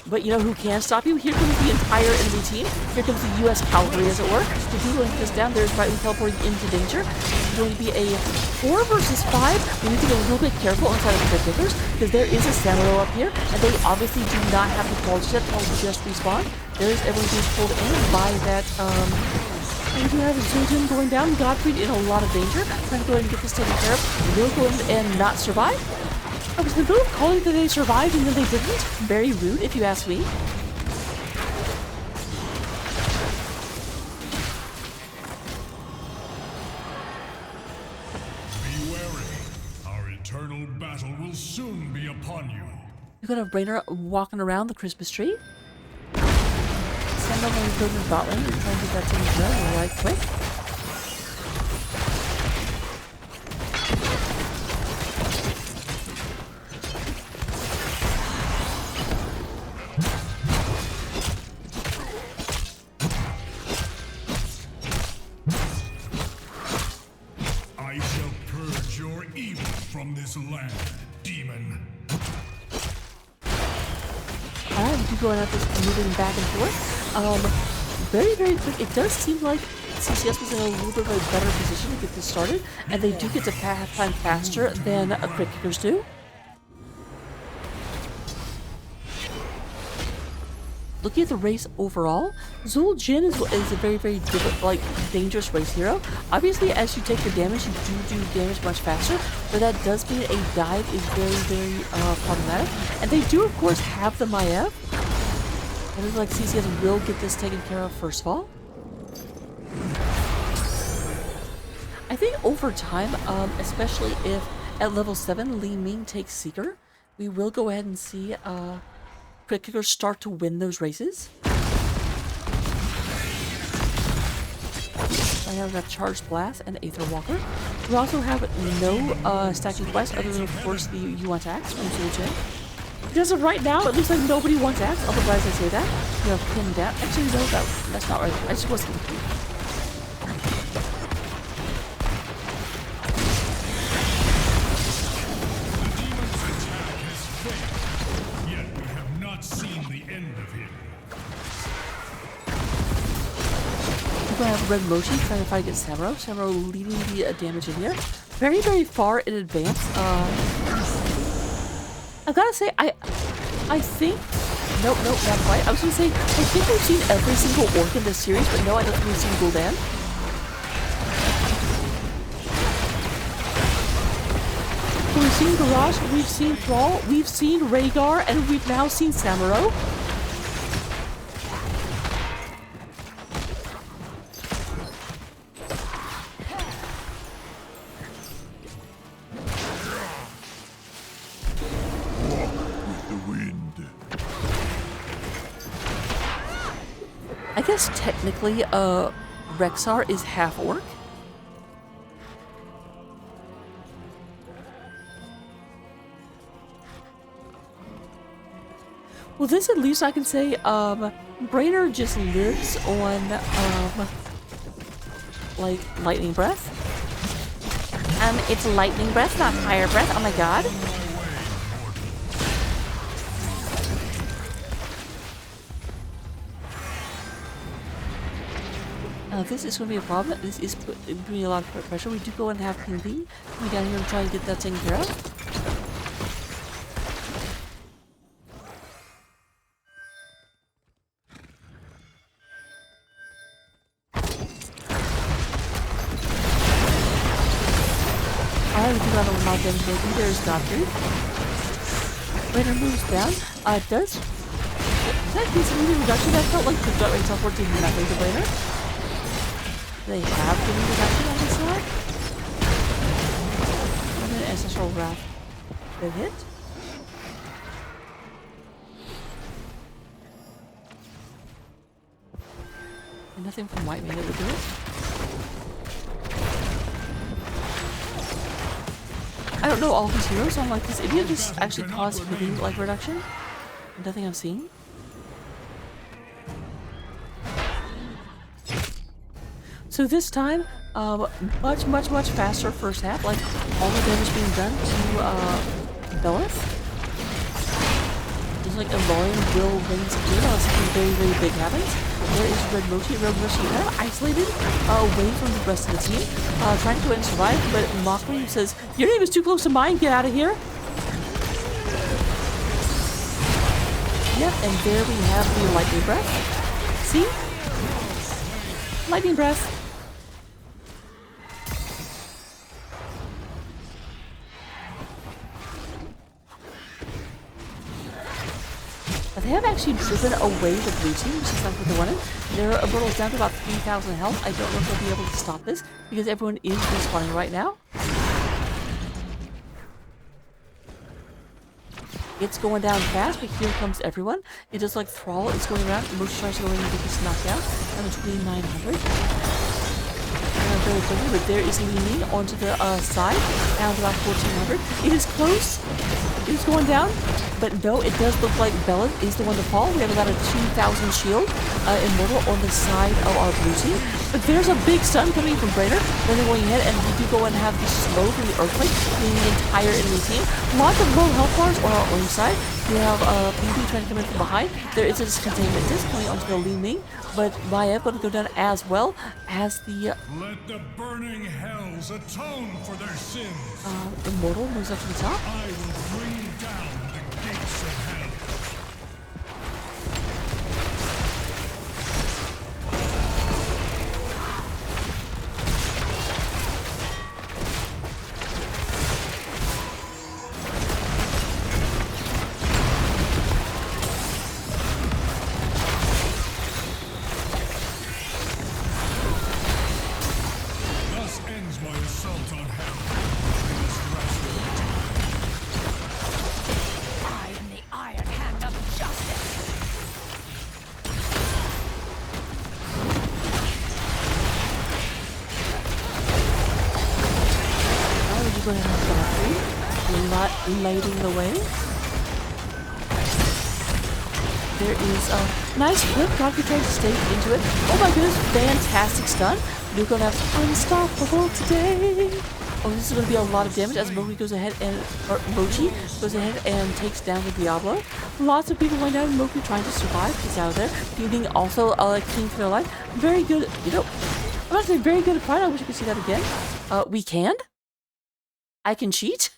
[SPEAKER 1] But you know who can stop you? Here comes the entire enemy team. Here comes the U.S. cavalry, as it were. If you link this down, there's rightly teleporting into danger. It's going to be a 4 versus 5. We need to get a little bit careful inside of the Crit Kickers, because there is a Samurai up here, and they obviously do not have the quality set. I'll just respawn. There is everyone being pulled in by that, and you have Zildjian going down. Godfrey in a lot of danger. Trying to go ahead and get this taken care of. Will go in and not survive. I was in the middle of calling that they survived and then they didn't. Very rude, if you ask me.
[SPEAKER 4] Be wary. Our eternal battle will soon be upon you.
[SPEAKER 1] You're gonna have Brainer walking around the Christmas tree. Stand up on the building bot lane and try and get that taken care of right quick.
[SPEAKER 4] From this land, demon.
[SPEAKER 1] Alright, we do go and have this moving back and forth. Very, very quick. It does seem like CCS was in a little bit of a better position to get this started, and they do get to time faster than Crit Kickers do. Looking at the race overall, Zul Jin is a very, very dangerous race hero. Obviously, as you take the damage, you do damage much faster, but that does mean a dive is very, very problematic. And they do, of course, have the Maiev. It looks like CCS will get this taken care of first of all. I think over time, especially if at level 7 Li Ming takes Seeker, we will go ahead and see Crit Kickers start to win those races. I have that Charged Blast and Aether Walker. We also have no stacking quest other than, of course, the You Want Axe from Zul Jin. Because of right now, it looks like nobody wants Axe, otherwise I say that. You have pinned down. Actually, no, that's not right. I just wasn't. Red Mochi trying to fight against Samuro. Samuro leading the damage in here. Very, very far in advance. I gotta say, I think... Nope, not quite. I was gonna say, I think we've seen every single orc in this series, but no, I don't think we've seen Gul'dan. So we've seen Garrosh, we've seen Thrall, we've seen Rhaegar, and we've now seen Samuro. I guess technically, Rexar is half orc. Well, this at least I can say, Brainer just lives on, like, lightning breath. It's lightning breath, not fire breath. Oh my god. This is going to be a problem. This is putting me a lot of pressure. We do go and have King B coming down here and try and get that taken care of. Alright, we do got a lot of damage making. There's Godfrey. Raider moves down. Does that decent moving reduction? That felt like the gut rate teleport did nothing to Raider. They have given reduction on this side. And then Ancestral Wrath. Good hit. And nothing from White Mane that would do it. I don't know all these heroes, so I'm like, does any of this actually cause healing like reduction? Nothing I've seen. So this time, much faster first half, like all the damage being done to Belith. Just like Elorian will win secure unless something very big happens. There is Red Mochi. Red Mochi kind of isolated away from the rest of the team, trying to go and survive, but Mockery says, "Your name is too close to mine, get out of here." Yep, and there we have the Lightning Breath. See? Lightning Breath. They have actually driven away the blue team, which is not what they wanted. Their Immortal's down to about 3,000 health. I don't know if they'll be able to stop this, because everyone is respawning right now. It's going down fast, but here comes everyone. It is like Thrall is going around. Mochi tries to go in and get this knockdown. Down to 2,900. Very quickly, but there is leaning onto the side, down to about 1,400. It is close. It is going down, but no, it does look like Belith is the one to fall. We have about a 2,000 shield Immortal on the side of our blue team. But there's a big stun coming from Brainer. Then they're going ahead, and we do go and have the slow from the Earthquake, hitting the entire enemy team. Lots of low health bars on our own side. We have PB trying to come in from behind. There is this containment disc coming onto the Li Ming, but Maiev going to go down as well as the...
[SPEAKER 4] Let the burning hells atone for their sins.
[SPEAKER 1] Immortal moves up to the top.
[SPEAKER 4] I will bring down the gates of hell.
[SPEAKER 1] Lighting the way. There is a nice flip. Godfrey trying to stay into it. Oh my goodness, fantastic stun. Nuko Nap's unstoppable today. Oh, this is going to be a lot of damage as Mochi goes ahead and takes down the Diablo. Lots of people going down. Mochi trying to survive. He's out of there. Feeling also King for their life. Very good. You know, I'm actually very good at Pride. I wish you could see that again. We can? I can cheat?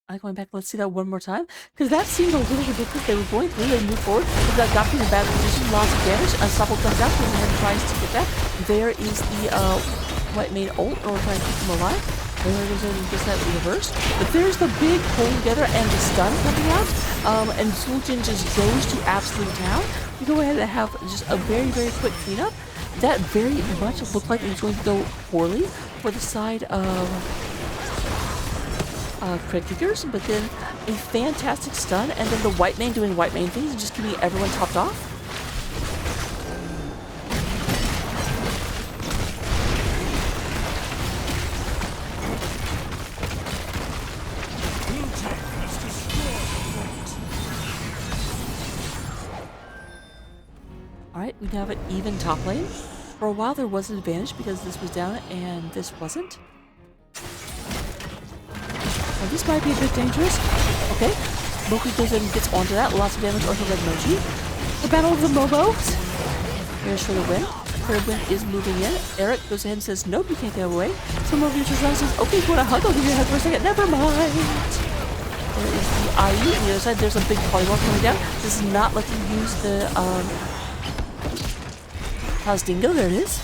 [SPEAKER 1] I'm going back. Let's see that one more time. Because that seemed a little ridiculous. They were going through, they moved forward. But that got me in a bad position. Lots of damage. Unstoppable comes out. Goes ahead and tries to get that. There is the white main ult. Or trying to keep him alive. There goes ahead and gets that reversed. But there's the big pull together and the stun coming out. And Sultan just goes to absolute town. We go ahead and have just a very, very quick cleanup. That very much looked like it was going to go poorly for the side of crit kickers, but then a fantastic stun, and then the white main doing white main things and just keeping everyone topped off. Alright, we now have an even top lane. For a while there was an advantage because this was down and this wasn't. Now, this might be a bit dangerous. Okay, Moki goes in and gets onto that. Lots of damage onto Red Mochi. The Battle of the Mobos. Here's for the win. For the win is moving in. Eric goes ahead and says, nope, you can't get away. So Moki just runs and says, okay, you want a hug? I'll give you a hug for a second. Never mind. There is the IU. On the other side, there's a big polywall coming down. This is not letting you use the Dingo. There it is.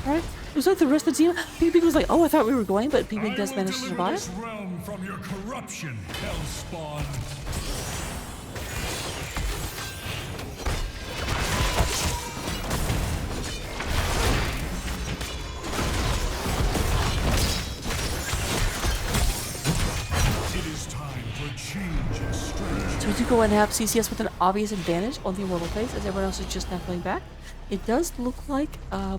[SPEAKER 1] Alright, it was like the rest of the team. Pink was like, oh, I thought we were going, but Pink does manage to survive.
[SPEAKER 4] This realm from your corruption, Hellspawn. It is time for change and strength.
[SPEAKER 1] So we do go and have CCS with an obvious advantage on the Immortal phase, as everyone else is just now coming back. It does look like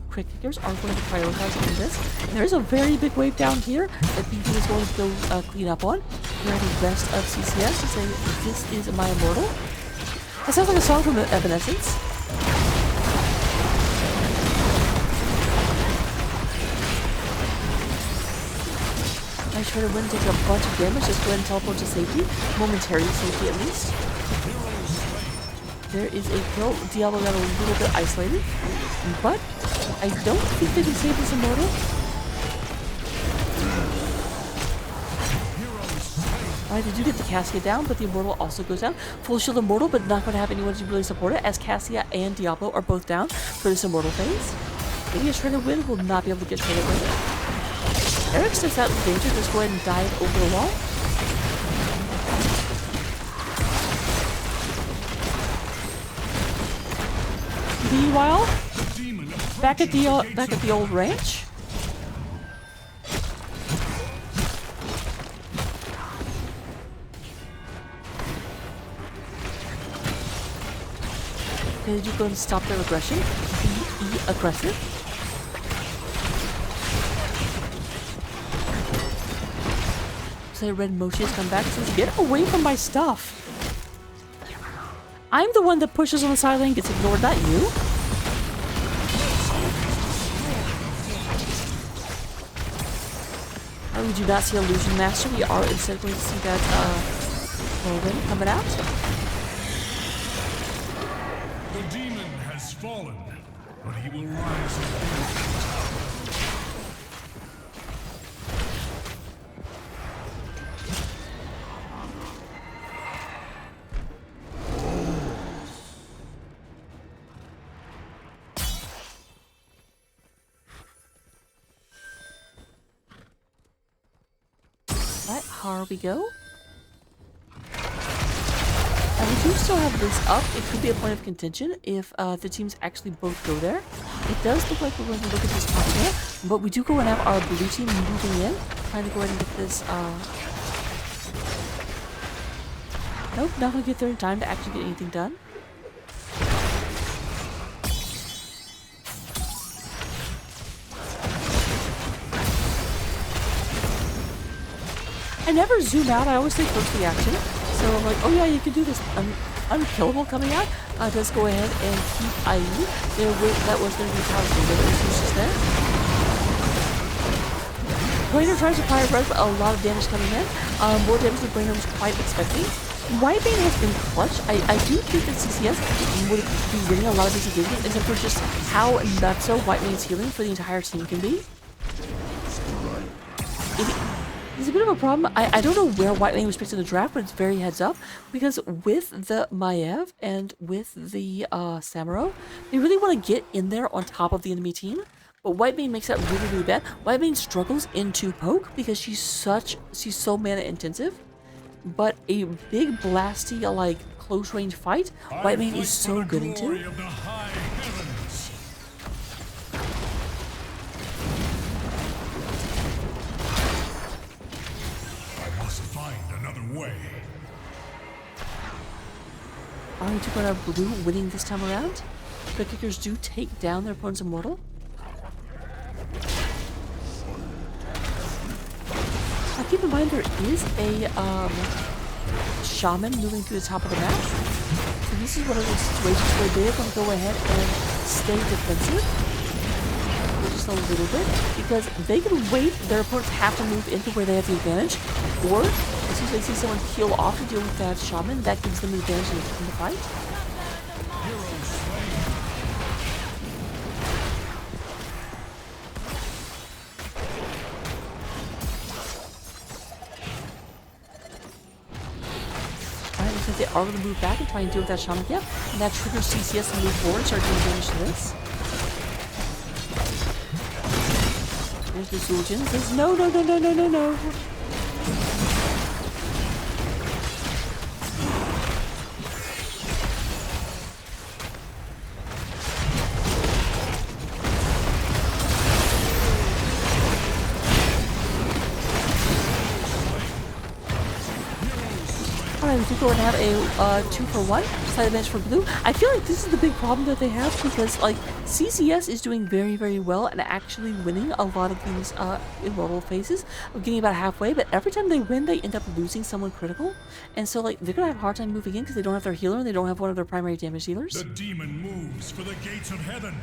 [SPEAKER 1] crit kickers are going to prioritize in this. And there is a very big wave down here that PP is going to go clean up on. Here are the rest of CCS to say, this is my Immortal. That sounds like a song from Evanescence. I try to win, take a bunch of damage, just go ahead and teleport to safety. Momentary safety at least. There is a kill. Diablo got a little bit isolated, but I don't think they can save this Immortal. Alright, they do get the Cassia down, but the Immortal also goes down. Full shield Immortal, but not going to have anyone to really support it, as Cassia and Diablo are both down for this Immortal phase. Maybe a Shredder win will not be able to get Shredder win. Eric steps out in danger, just go ahead and dive over the wall. Meanwhile, back at the old ranch. Okay, did you go and stop their aggression? Be aggressive. So Red Mochi has come back and says, get away from my stuff. I'm the one that pushes on the side lane, gets ignored, not you. We do not see Illusion Master. We are instead going to see that whirlwind coming out.
[SPEAKER 4] The demon has fallen, but he will rise again.
[SPEAKER 1] Here we go. And we do still have this up. It could be a point of contention if the teams actually both go there. It does look like we're going to look at this top here, but we do go and have our blue team moving in, trying to go ahead and get this. Nope, not going to get there in time to actually get anything done. I never zoom out, I always stay close to the action. So I'm like, oh yeah, you can do this. Unkillable coming out. Let's go ahead and keep IE. That was going to be powerful. There was just there. Brainer tries to fire red, but a lot of damage coming in. More damage than Brainer was quite expecting. Whitebane has been clutch. I do think that CCS would be winning a lot of these engagements, except for just how nutso Whitebane's healing for the entire team can be. It's a bit of a problem. I don't know where Whitebane was picked in the draft, but it's very heads up. Because with the Maiev and with the Samuro, they really want to get in there on top of the enemy team. But Whitebane makes that really, really bad. Whitebane struggles into poke because she's so mana intensive. But a big blasty, like, close range fight, Whitebane is so good into.
[SPEAKER 4] I must find another way.
[SPEAKER 1] Alright, took out our blue, winning this time around. The kickers do take down their opponent's immortal. Now keep in mind there is a shaman moving through the top of the map. So this is one of those situations where they're going to go ahead and stay defensive for just a little bit, because they can wait. Their opponents have to move into where they have the advantage, or as soon as they see someone heal off to deal with that shaman, that gives them the advantage in the fight. They are going to move back and try and deal with that shaman. Yep, and that triggers CCS to move forward and start doing damage to this. There's the Zul'jin. Says no, no, no, no, no, no, no. Alright, we do go and have a 2-for-1 side advantage for blue. I feel like this is the big problem that they have, because like CCS is doing very, very well and actually winning a lot of these immortal phases of getting about halfway, but every time they win they end up losing someone critical, and so like they're gonna have a hard time moving in because they don't have their healer and they don't have one of their primary damage dealers.
[SPEAKER 4] The demon moves for the gates of heaven.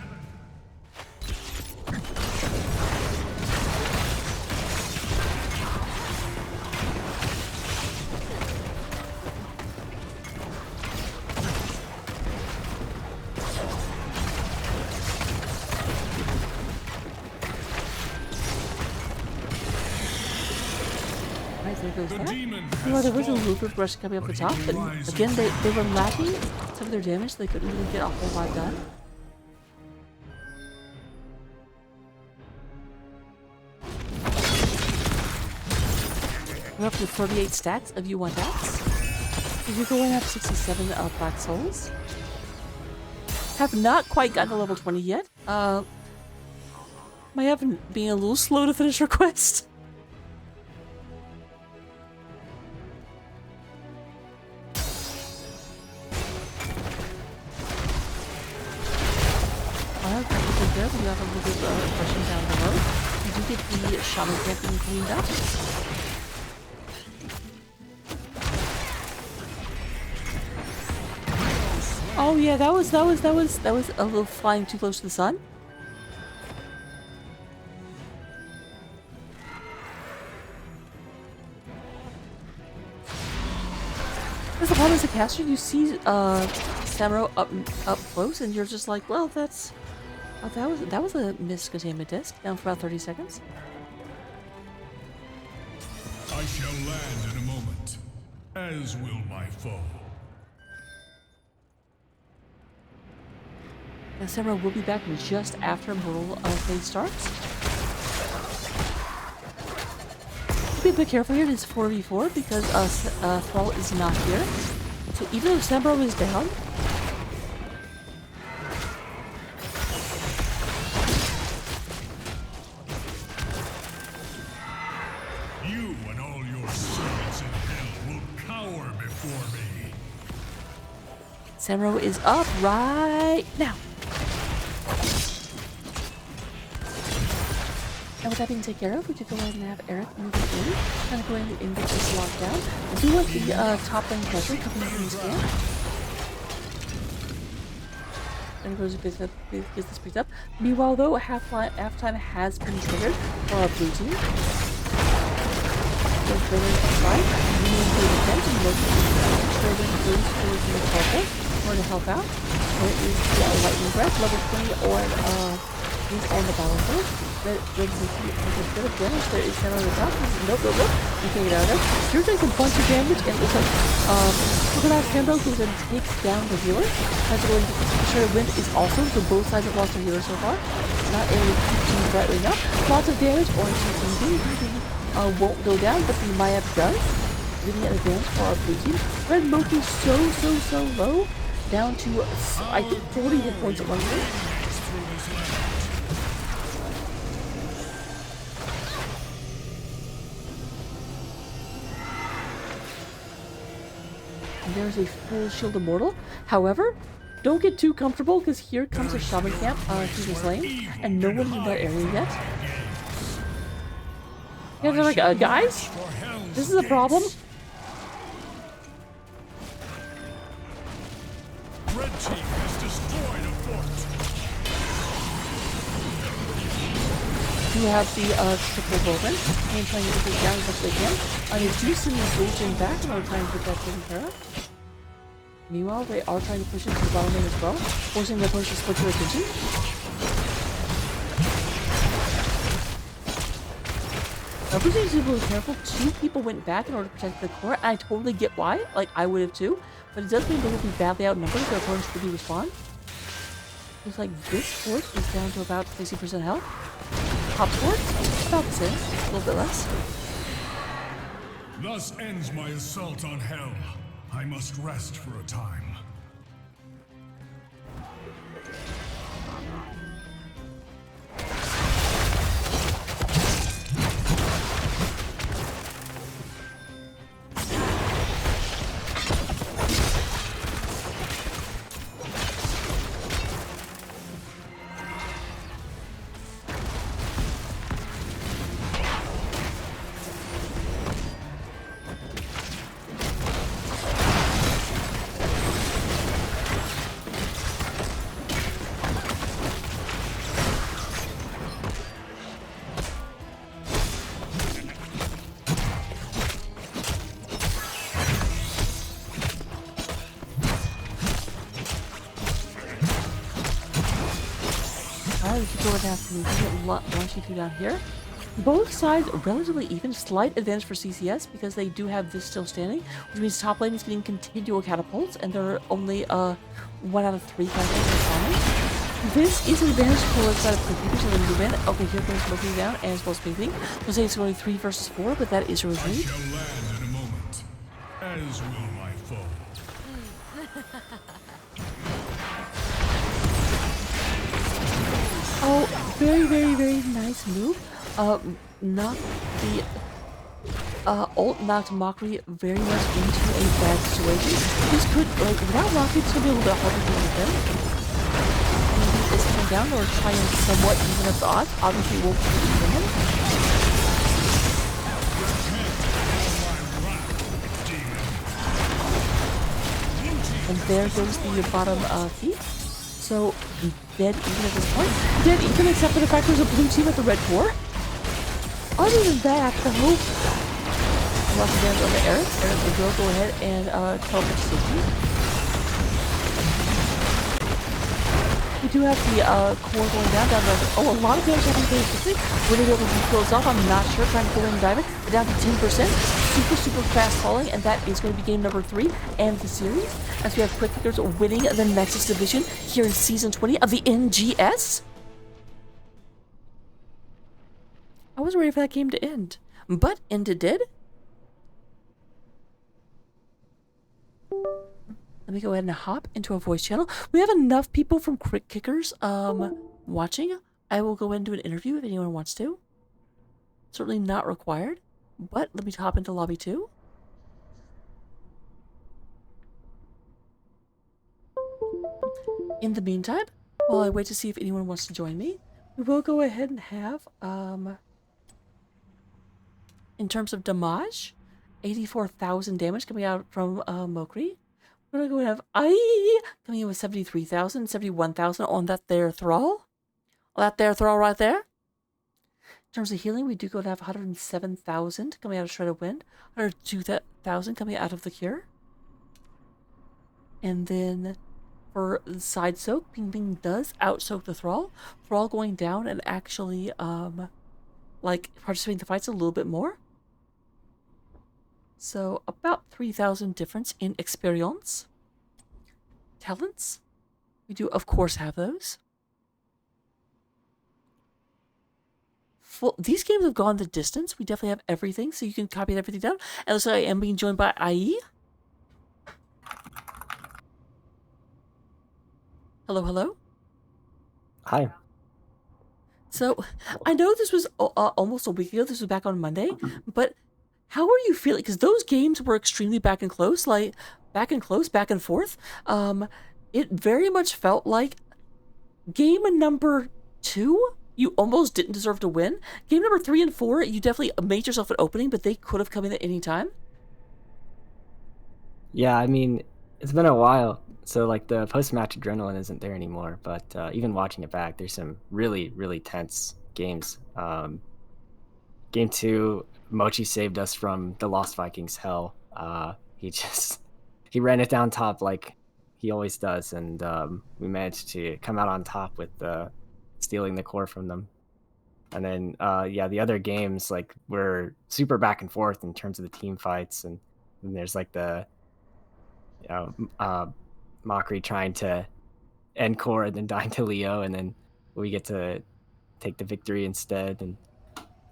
[SPEAKER 1] There goes that. Well, there was a little bit of rush coming up the top, but again, they were lacking some of their damage. They couldn't really get a whole lot done. We're up to 38 stacks of U1 attacks. You go and have 67 Black Souls. Have not quite gotten to level 20 yet. Might have been a little slow to finish her quest. There, we have a little bit of rushing down below. We do get the shaman camp being cleaned up. Oh yeah, that was a little flying too close to the sun. Because the problem as a caster, you see Samuro up close, and you're just like, well, that's. Oh, that was a missed containment disc, down for about 30 seconds.
[SPEAKER 4] I shall land in a moment, as will my foe.
[SPEAKER 1] Now Samuro will be back just after Immortal phase starts. Be a bit careful here, this is 4v4 because Thrall is not here. So even though Samuro is down, Samuro is up right now. And with that being taken care of, we could go ahead and have Eric moving in. Kind of go ahead and get this locked down. I do want the top lane pressure coming in this game. And goes to get this picked up. Meanwhile, though, halftime has been triggered for our blue team. goes better aside. Medium to defense and most of the damage. Third and boost towards the purple for to help out. There is the lightning breath, level 20 on he's on the battlefield. That brings a bit of damage. There is 10 on the top. Nope. You can get out of there. You're doing a bunch of damage, and it looks like Crocodile's Handle goes and takes down the healer. As we're going to share wind is also, so both sides have lost their healer so far. Not able to keep team brightly enough. Lots of damage, Orange team won't go down, but the Mayap does. Giving an advantage for our blue team. Red Moki so low. Down to, I think, 40 hit points at one point. There's a full shield immortal. However, don't get too comfortable because here comes a shaman camp through this lane, and no one's in that area yet. Yeah, they're like, guys, this is a problem.
[SPEAKER 4] Red team has destroyed a fort.
[SPEAKER 1] You have the triple bowman and trying to get it down as much as they can. They do send this legion back and are trying to get that taken care of. Meanwhile, they are trying to push into the bottom lane as well, forcing the opponents to split their attention. Blue team is really careful. 2 people went back in order to protect the core, and I totally get why. Like, I would have too. But it does mean they will be badly outnumbered if their opponents really respond. Looks like this fort is down to about 60% health. Top fort, about the same, a little bit less.
[SPEAKER 4] Thus ends my assault on hell. I must rest for a time.
[SPEAKER 1] We keep going down from here. Launch you two down here. Both sides relatively even. Slight advantage for CCS because they do have this still standing, which means top lane is getting continual catapults, and they're only 1 out of 3 catapults on. This is an advantage for the side of Quick so they move in. Okay, here goes Smoking down and as well as Ping. We'll say it's only 3 versus 4, but that is a retreat.
[SPEAKER 4] I shall land in a moment, as will my foe.
[SPEAKER 1] Oh, very nice move. Knocked the ult knocked Mockery very much into a bad situation. This could, like, without Rocket, it's gonna be a little bit harder to defend. Maybe this coming down or try and somewhat even up the odds. Obviously, it won't be even. And there goes the bottom feet. So, dead even at this point. Dead even except for the fact there's a blue team at the red core. Other than that, the hope. Lots of damage on the Eric. Eric will go ahead and teleport to safety. We do have the core going down to, oh, a lot of damage happening very quickly. Will they be able to kill us off? I'm not sure. Trying to pull in and dive it. We're down to 10%. Super fast falling, and that is going to be game number 3 and the series. As we have Quick Kickers winning the Nexus division here in Season 20 of the NGS. I wasn't ready for that game to end, but ended did. Let me go ahead and hop into a voice channel. We have enough people from Quick Kickers watching. I will go into an interview if anyone wants to. Certainly not required, but let me hop into lobby 2. In the meantime, while I wait to see if anyone wants to join me, we will go ahead and have, in terms of damage, 84,000 damage coming out from Mokri. We're gonna go and have coming in with 73,000, 71,000 on that there thrall. That there thrall right there. terms of healing, we do go to have 107,000 coming out of Shredded Wind, 102,000 coming out of the Cure. And then for side soak, Ping Ping does out soak the Thrall. Thrall going down and actually like participating in the fights a little bit more. So about 3,000 difference in experience. Talents, we do of course have those. These games have gone the distance. We definitely have everything, so you can copy everything down. And looks like I am being joined by IE. Hello, hello.
[SPEAKER 5] Hi.
[SPEAKER 1] So, I know this was almost a week ago. This was back on Monday, but how are you feeling? Because those games were extremely back and close, back and forth. It very much felt like game number 2, you almost didn't deserve to win. Game number 3 and 4, you definitely made yourself an opening, but they could have come in at any time.
[SPEAKER 5] Yeah, I mean, it's been a while, so like the post-match adrenaline isn't there anymore. But even watching it back, there's some really, really tense games. Game 2, Mochi saved us from the Lost Vikings hell. He ran it down top like he always does, and we managed to come out on top with stealing the core from them. And then yeah, the other games like were super back and forth in terms of the team fights, and then there's like the Mockery trying to end core and then dying to Leo, and then we get to take the victory instead. And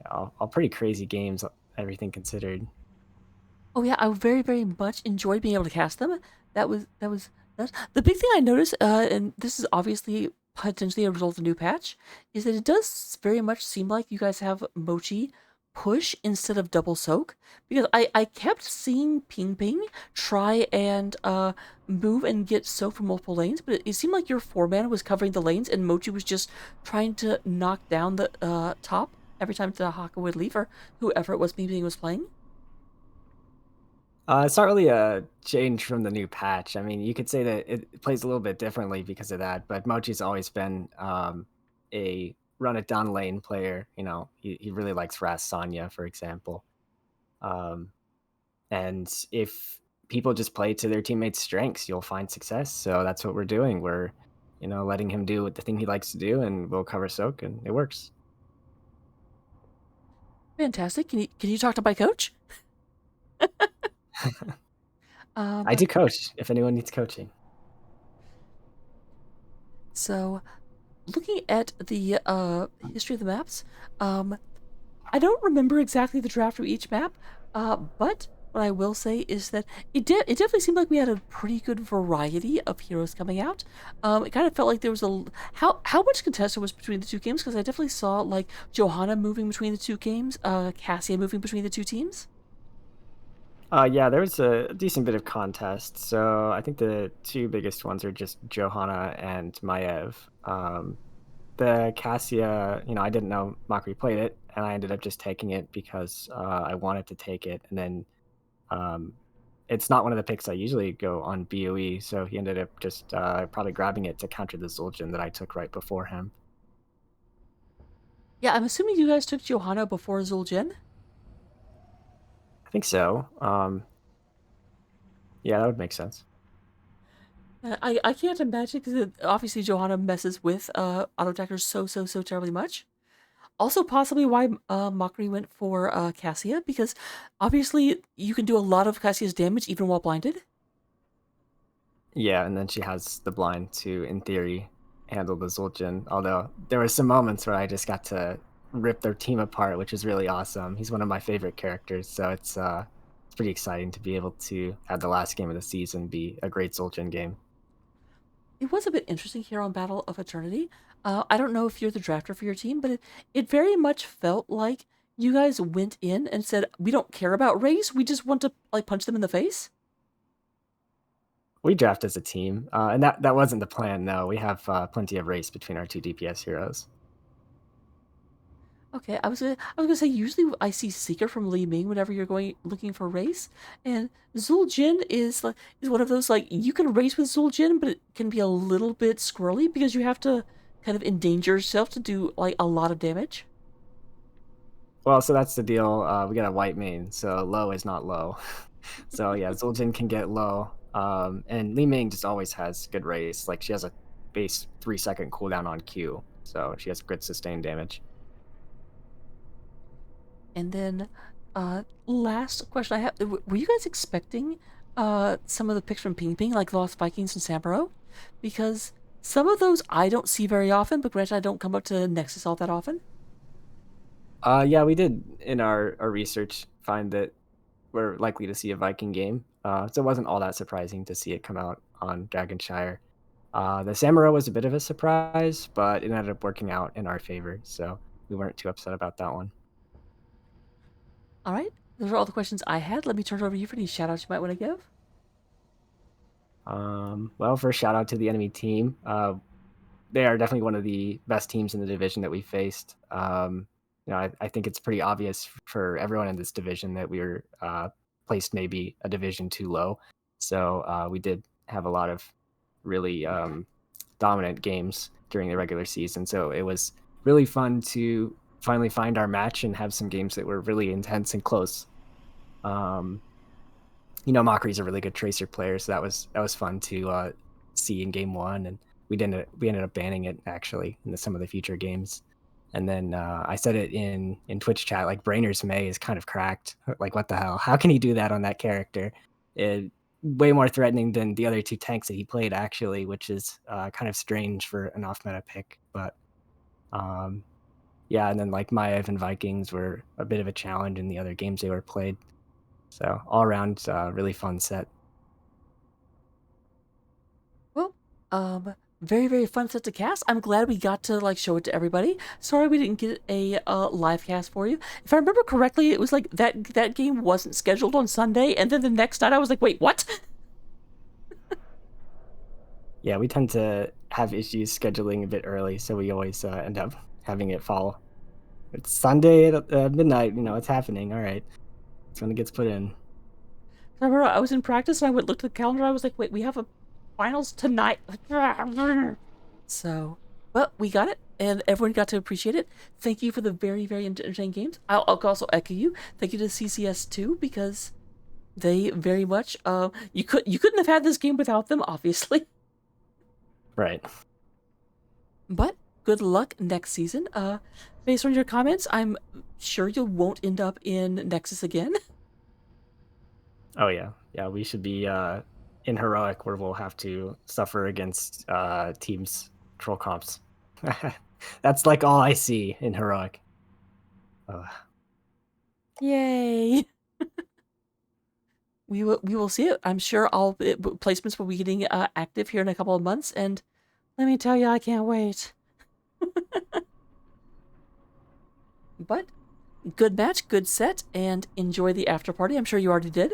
[SPEAKER 5] all pretty crazy games, everything considered.
[SPEAKER 1] Oh yeah, I very, very much enjoyed being able to cast them. That was the big thing I noticed, and this is obviously potentially a result of the new patch, is that it does very much seem like you guys have Mochi push instead of double soak, because I kept seeing Ping Ping try and move and get soak from multiple lanes, but it seemed like your 4-man was covering the lanes and Mochi was just trying to knock down the top every time the Haka would leave, or whoever it was Ping Ping was playing.
[SPEAKER 5] It's not really a change from the new patch. I mean, you could say that it plays a little bit differently because of that, but Mochi's always been a run it down lane player. You know, he really likes Ras Sanya, for example. And if people just play to their teammates' strengths, you'll find success. So that's what we're doing. We're, letting him do the thing he likes to do, and we'll cover soak, and it works.
[SPEAKER 1] Fantastic. Can you talk to my coach?
[SPEAKER 5] I do coach if anyone needs coaching.
[SPEAKER 1] So, looking at the history of the maps, I don't remember exactly the draft of each map, but what I will say is that it definitely seemed like we had a pretty good variety of heroes coming out. It kind of felt like there was how much contest there was between the two games, because I definitely saw like Johanna moving between the two games, Cassia moving between the two teams.
[SPEAKER 5] Yeah, there was a decent bit of contest. So I think the two biggest ones are just Johanna and Maev. The Cassia, I didn't know Mockery played it, and I ended up just taking it because I wanted to take it. And then it's not one of the picks I usually go on BOE, so he ended up just probably grabbing it to counter the Zul'jin that I took right before him.
[SPEAKER 1] Yeah, I'm assuming you guys took Johanna before Zul'jin.
[SPEAKER 5] I think so. Yeah, that would make sense.
[SPEAKER 1] I can't imagine, because obviously Johanna messes with auto attackers so terribly much. Also, possibly why Mockery went for Cassia, because obviously you can do a lot of Cassia's damage even while blinded.
[SPEAKER 5] Yeah, and then she has the blind to, in theory, handle the Zul'jin. Although there were some moments where I just got to rip their team apart, which is really awesome. He's one of my favorite characters, so it's pretty exciting to be able to have the last game of the season be a great Zul'jin game.
[SPEAKER 1] It was a bit interesting here on Battle of Eternity. I don't know if you're the drafter for your team, but it very much felt like you guys went in and said, we don't care about race, we just want to like punch them in the face.
[SPEAKER 5] We draft as a team, and that wasn't the plan. No, we have plenty of race between our two DPS heroes.
[SPEAKER 1] Okay, I was gonna say usually I see Seeker from Li Ming whenever you're looking for race, and Zul'jin is one of those, like, you can race with Zul'jin, but it can be a little bit squirrely because you have to kind of endanger yourself to do like a lot of damage.
[SPEAKER 5] Well, so that's the deal. We got a white main, so low is not low. So yeah, Zul'jin can get low. And Li Ming just always has good race. Like she has a base 3-second cooldown on Q, so she has good sustained damage.
[SPEAKER 1] And then, last question I have: were you guys expecting some of the picks from Ping Ping, like Lost Vikings and Samuro? Because some of those I don't see very often, but granted, I don't come up to Nexus all that often.
[SPEAKER 5] Yeah, we did in our research find that we're likely to see a Viking game. So it wasn't all that surprising to see it come out on Dragonshire. The Samuro was a bit of a surprise, but it ended up working out in our favor, so we weren't too upset about that one.
[SPEAKER 1] All right, those are all the questions I had. Let me turn it over to you for any shout outs you might want to give.
[SPEAKER 5] Well, first shout out to the enemy team. They are definitely one of the best teams in the division that we faced. I think it's pretty obvious for everyone in this division that we were placed maybe a division too low. So we did have a lot of really dominant games during the regular season. So it was really fun to finally find our match and have some games that were really intense and close. Um, Mockery's a really good tracer player, so that was fun to see in game one, and we ended up banning it actually in some of the future games. And then I said it in Twitch chat, like Brainer's May is kind of cracked. Like what the hell? How can he do that on that character? It way more threatening than the other two tanks that he played actually, which is kind of strange for an off meta pick. But yeah, and then like Maev and Vikings were a bit of a challenge in the other games they were played. So all around, really fun set.
[SPEAKER 1] Well, very very fun set to cast. I'm glad we got to like show it to everybody. Sorry we didn't get a live cast for you. If I remember correctly, it was like that game wasn't scheduled on Sunday, and then the next night I was like, wait, what?
[SPEAKER 5] Yeah, we tend to have issues scheduling a bit early, so we always end up having it fall. It's Sunday at midnight. It's happening. All right, it's when it gets put in.
[SPEAKER 1] I remember I was in practice and I went looked at the calendar. I was like, wait, we have a finals tonight. So, well, we got it, and everyone got to appreciate it. Thank you for the very, very entertaining games. I'll also echo you. Thank you to CCS too, because they very much you couldn't have had this game without them, obviously.
[SPEAKER 5] Right.
[SPEAKER 1] But good luck next season. Based on your comments, I'm sure you won't end up in Nexus again.
[SPEAKER 5] Oh yeah, yeah. We should be in heroic, where we'll have to suffer against teams troll comps. That's like all I see in heroic.
[SPEAKER 1] Yay! We will see it. I'm sure all placements will be getting active here in a couple of months, and let me tell you, I can't wait. But good match, good set, and enjoy the after party. I'm sure you already did.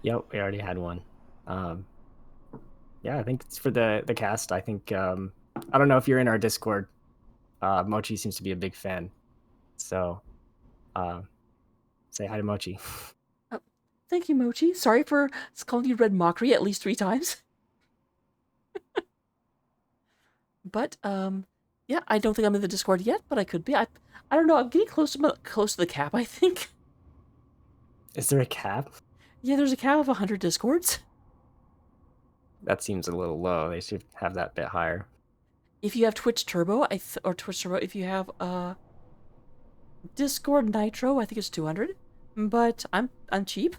[SPEAKER 5] Yep, we already had one. Yeah, I think it's for the cast. I think I don't know if you're in our Discord. Mochi seems to be a big fan, so say hi to Mochi.
[SPEAKER 1] Thank you, Mochi. Sorry for calling you Red Mockery at least 3 times. But yeah, I don't think I'm in the Discord yet, but I could be. I don't know. I'm getting close to the cap, I think.
[SPEAKER 5] Is there a cap?
[SPEAKER 1] Yeah, there's a cap of 100 Discords.
[SPEAKER 5] That seems a little low. They should have that bit higher.
[SPEAKER 1] If you have Twitch Turbo, or Twitch Turbo, if you have Discord Nitro, I think it's 200. But I'm cheap.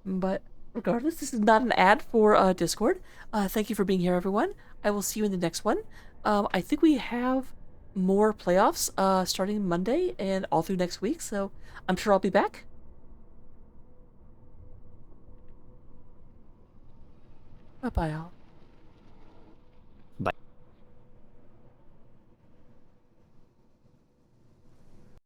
[SPEAKER 1] But regardless, this is not an ad for Discord. Thank you for being here, everyone. I will see you in the next one. I think we have more playoffs starting Monday and all through next week, so I'm sure I'll be back. Bye-bye, all.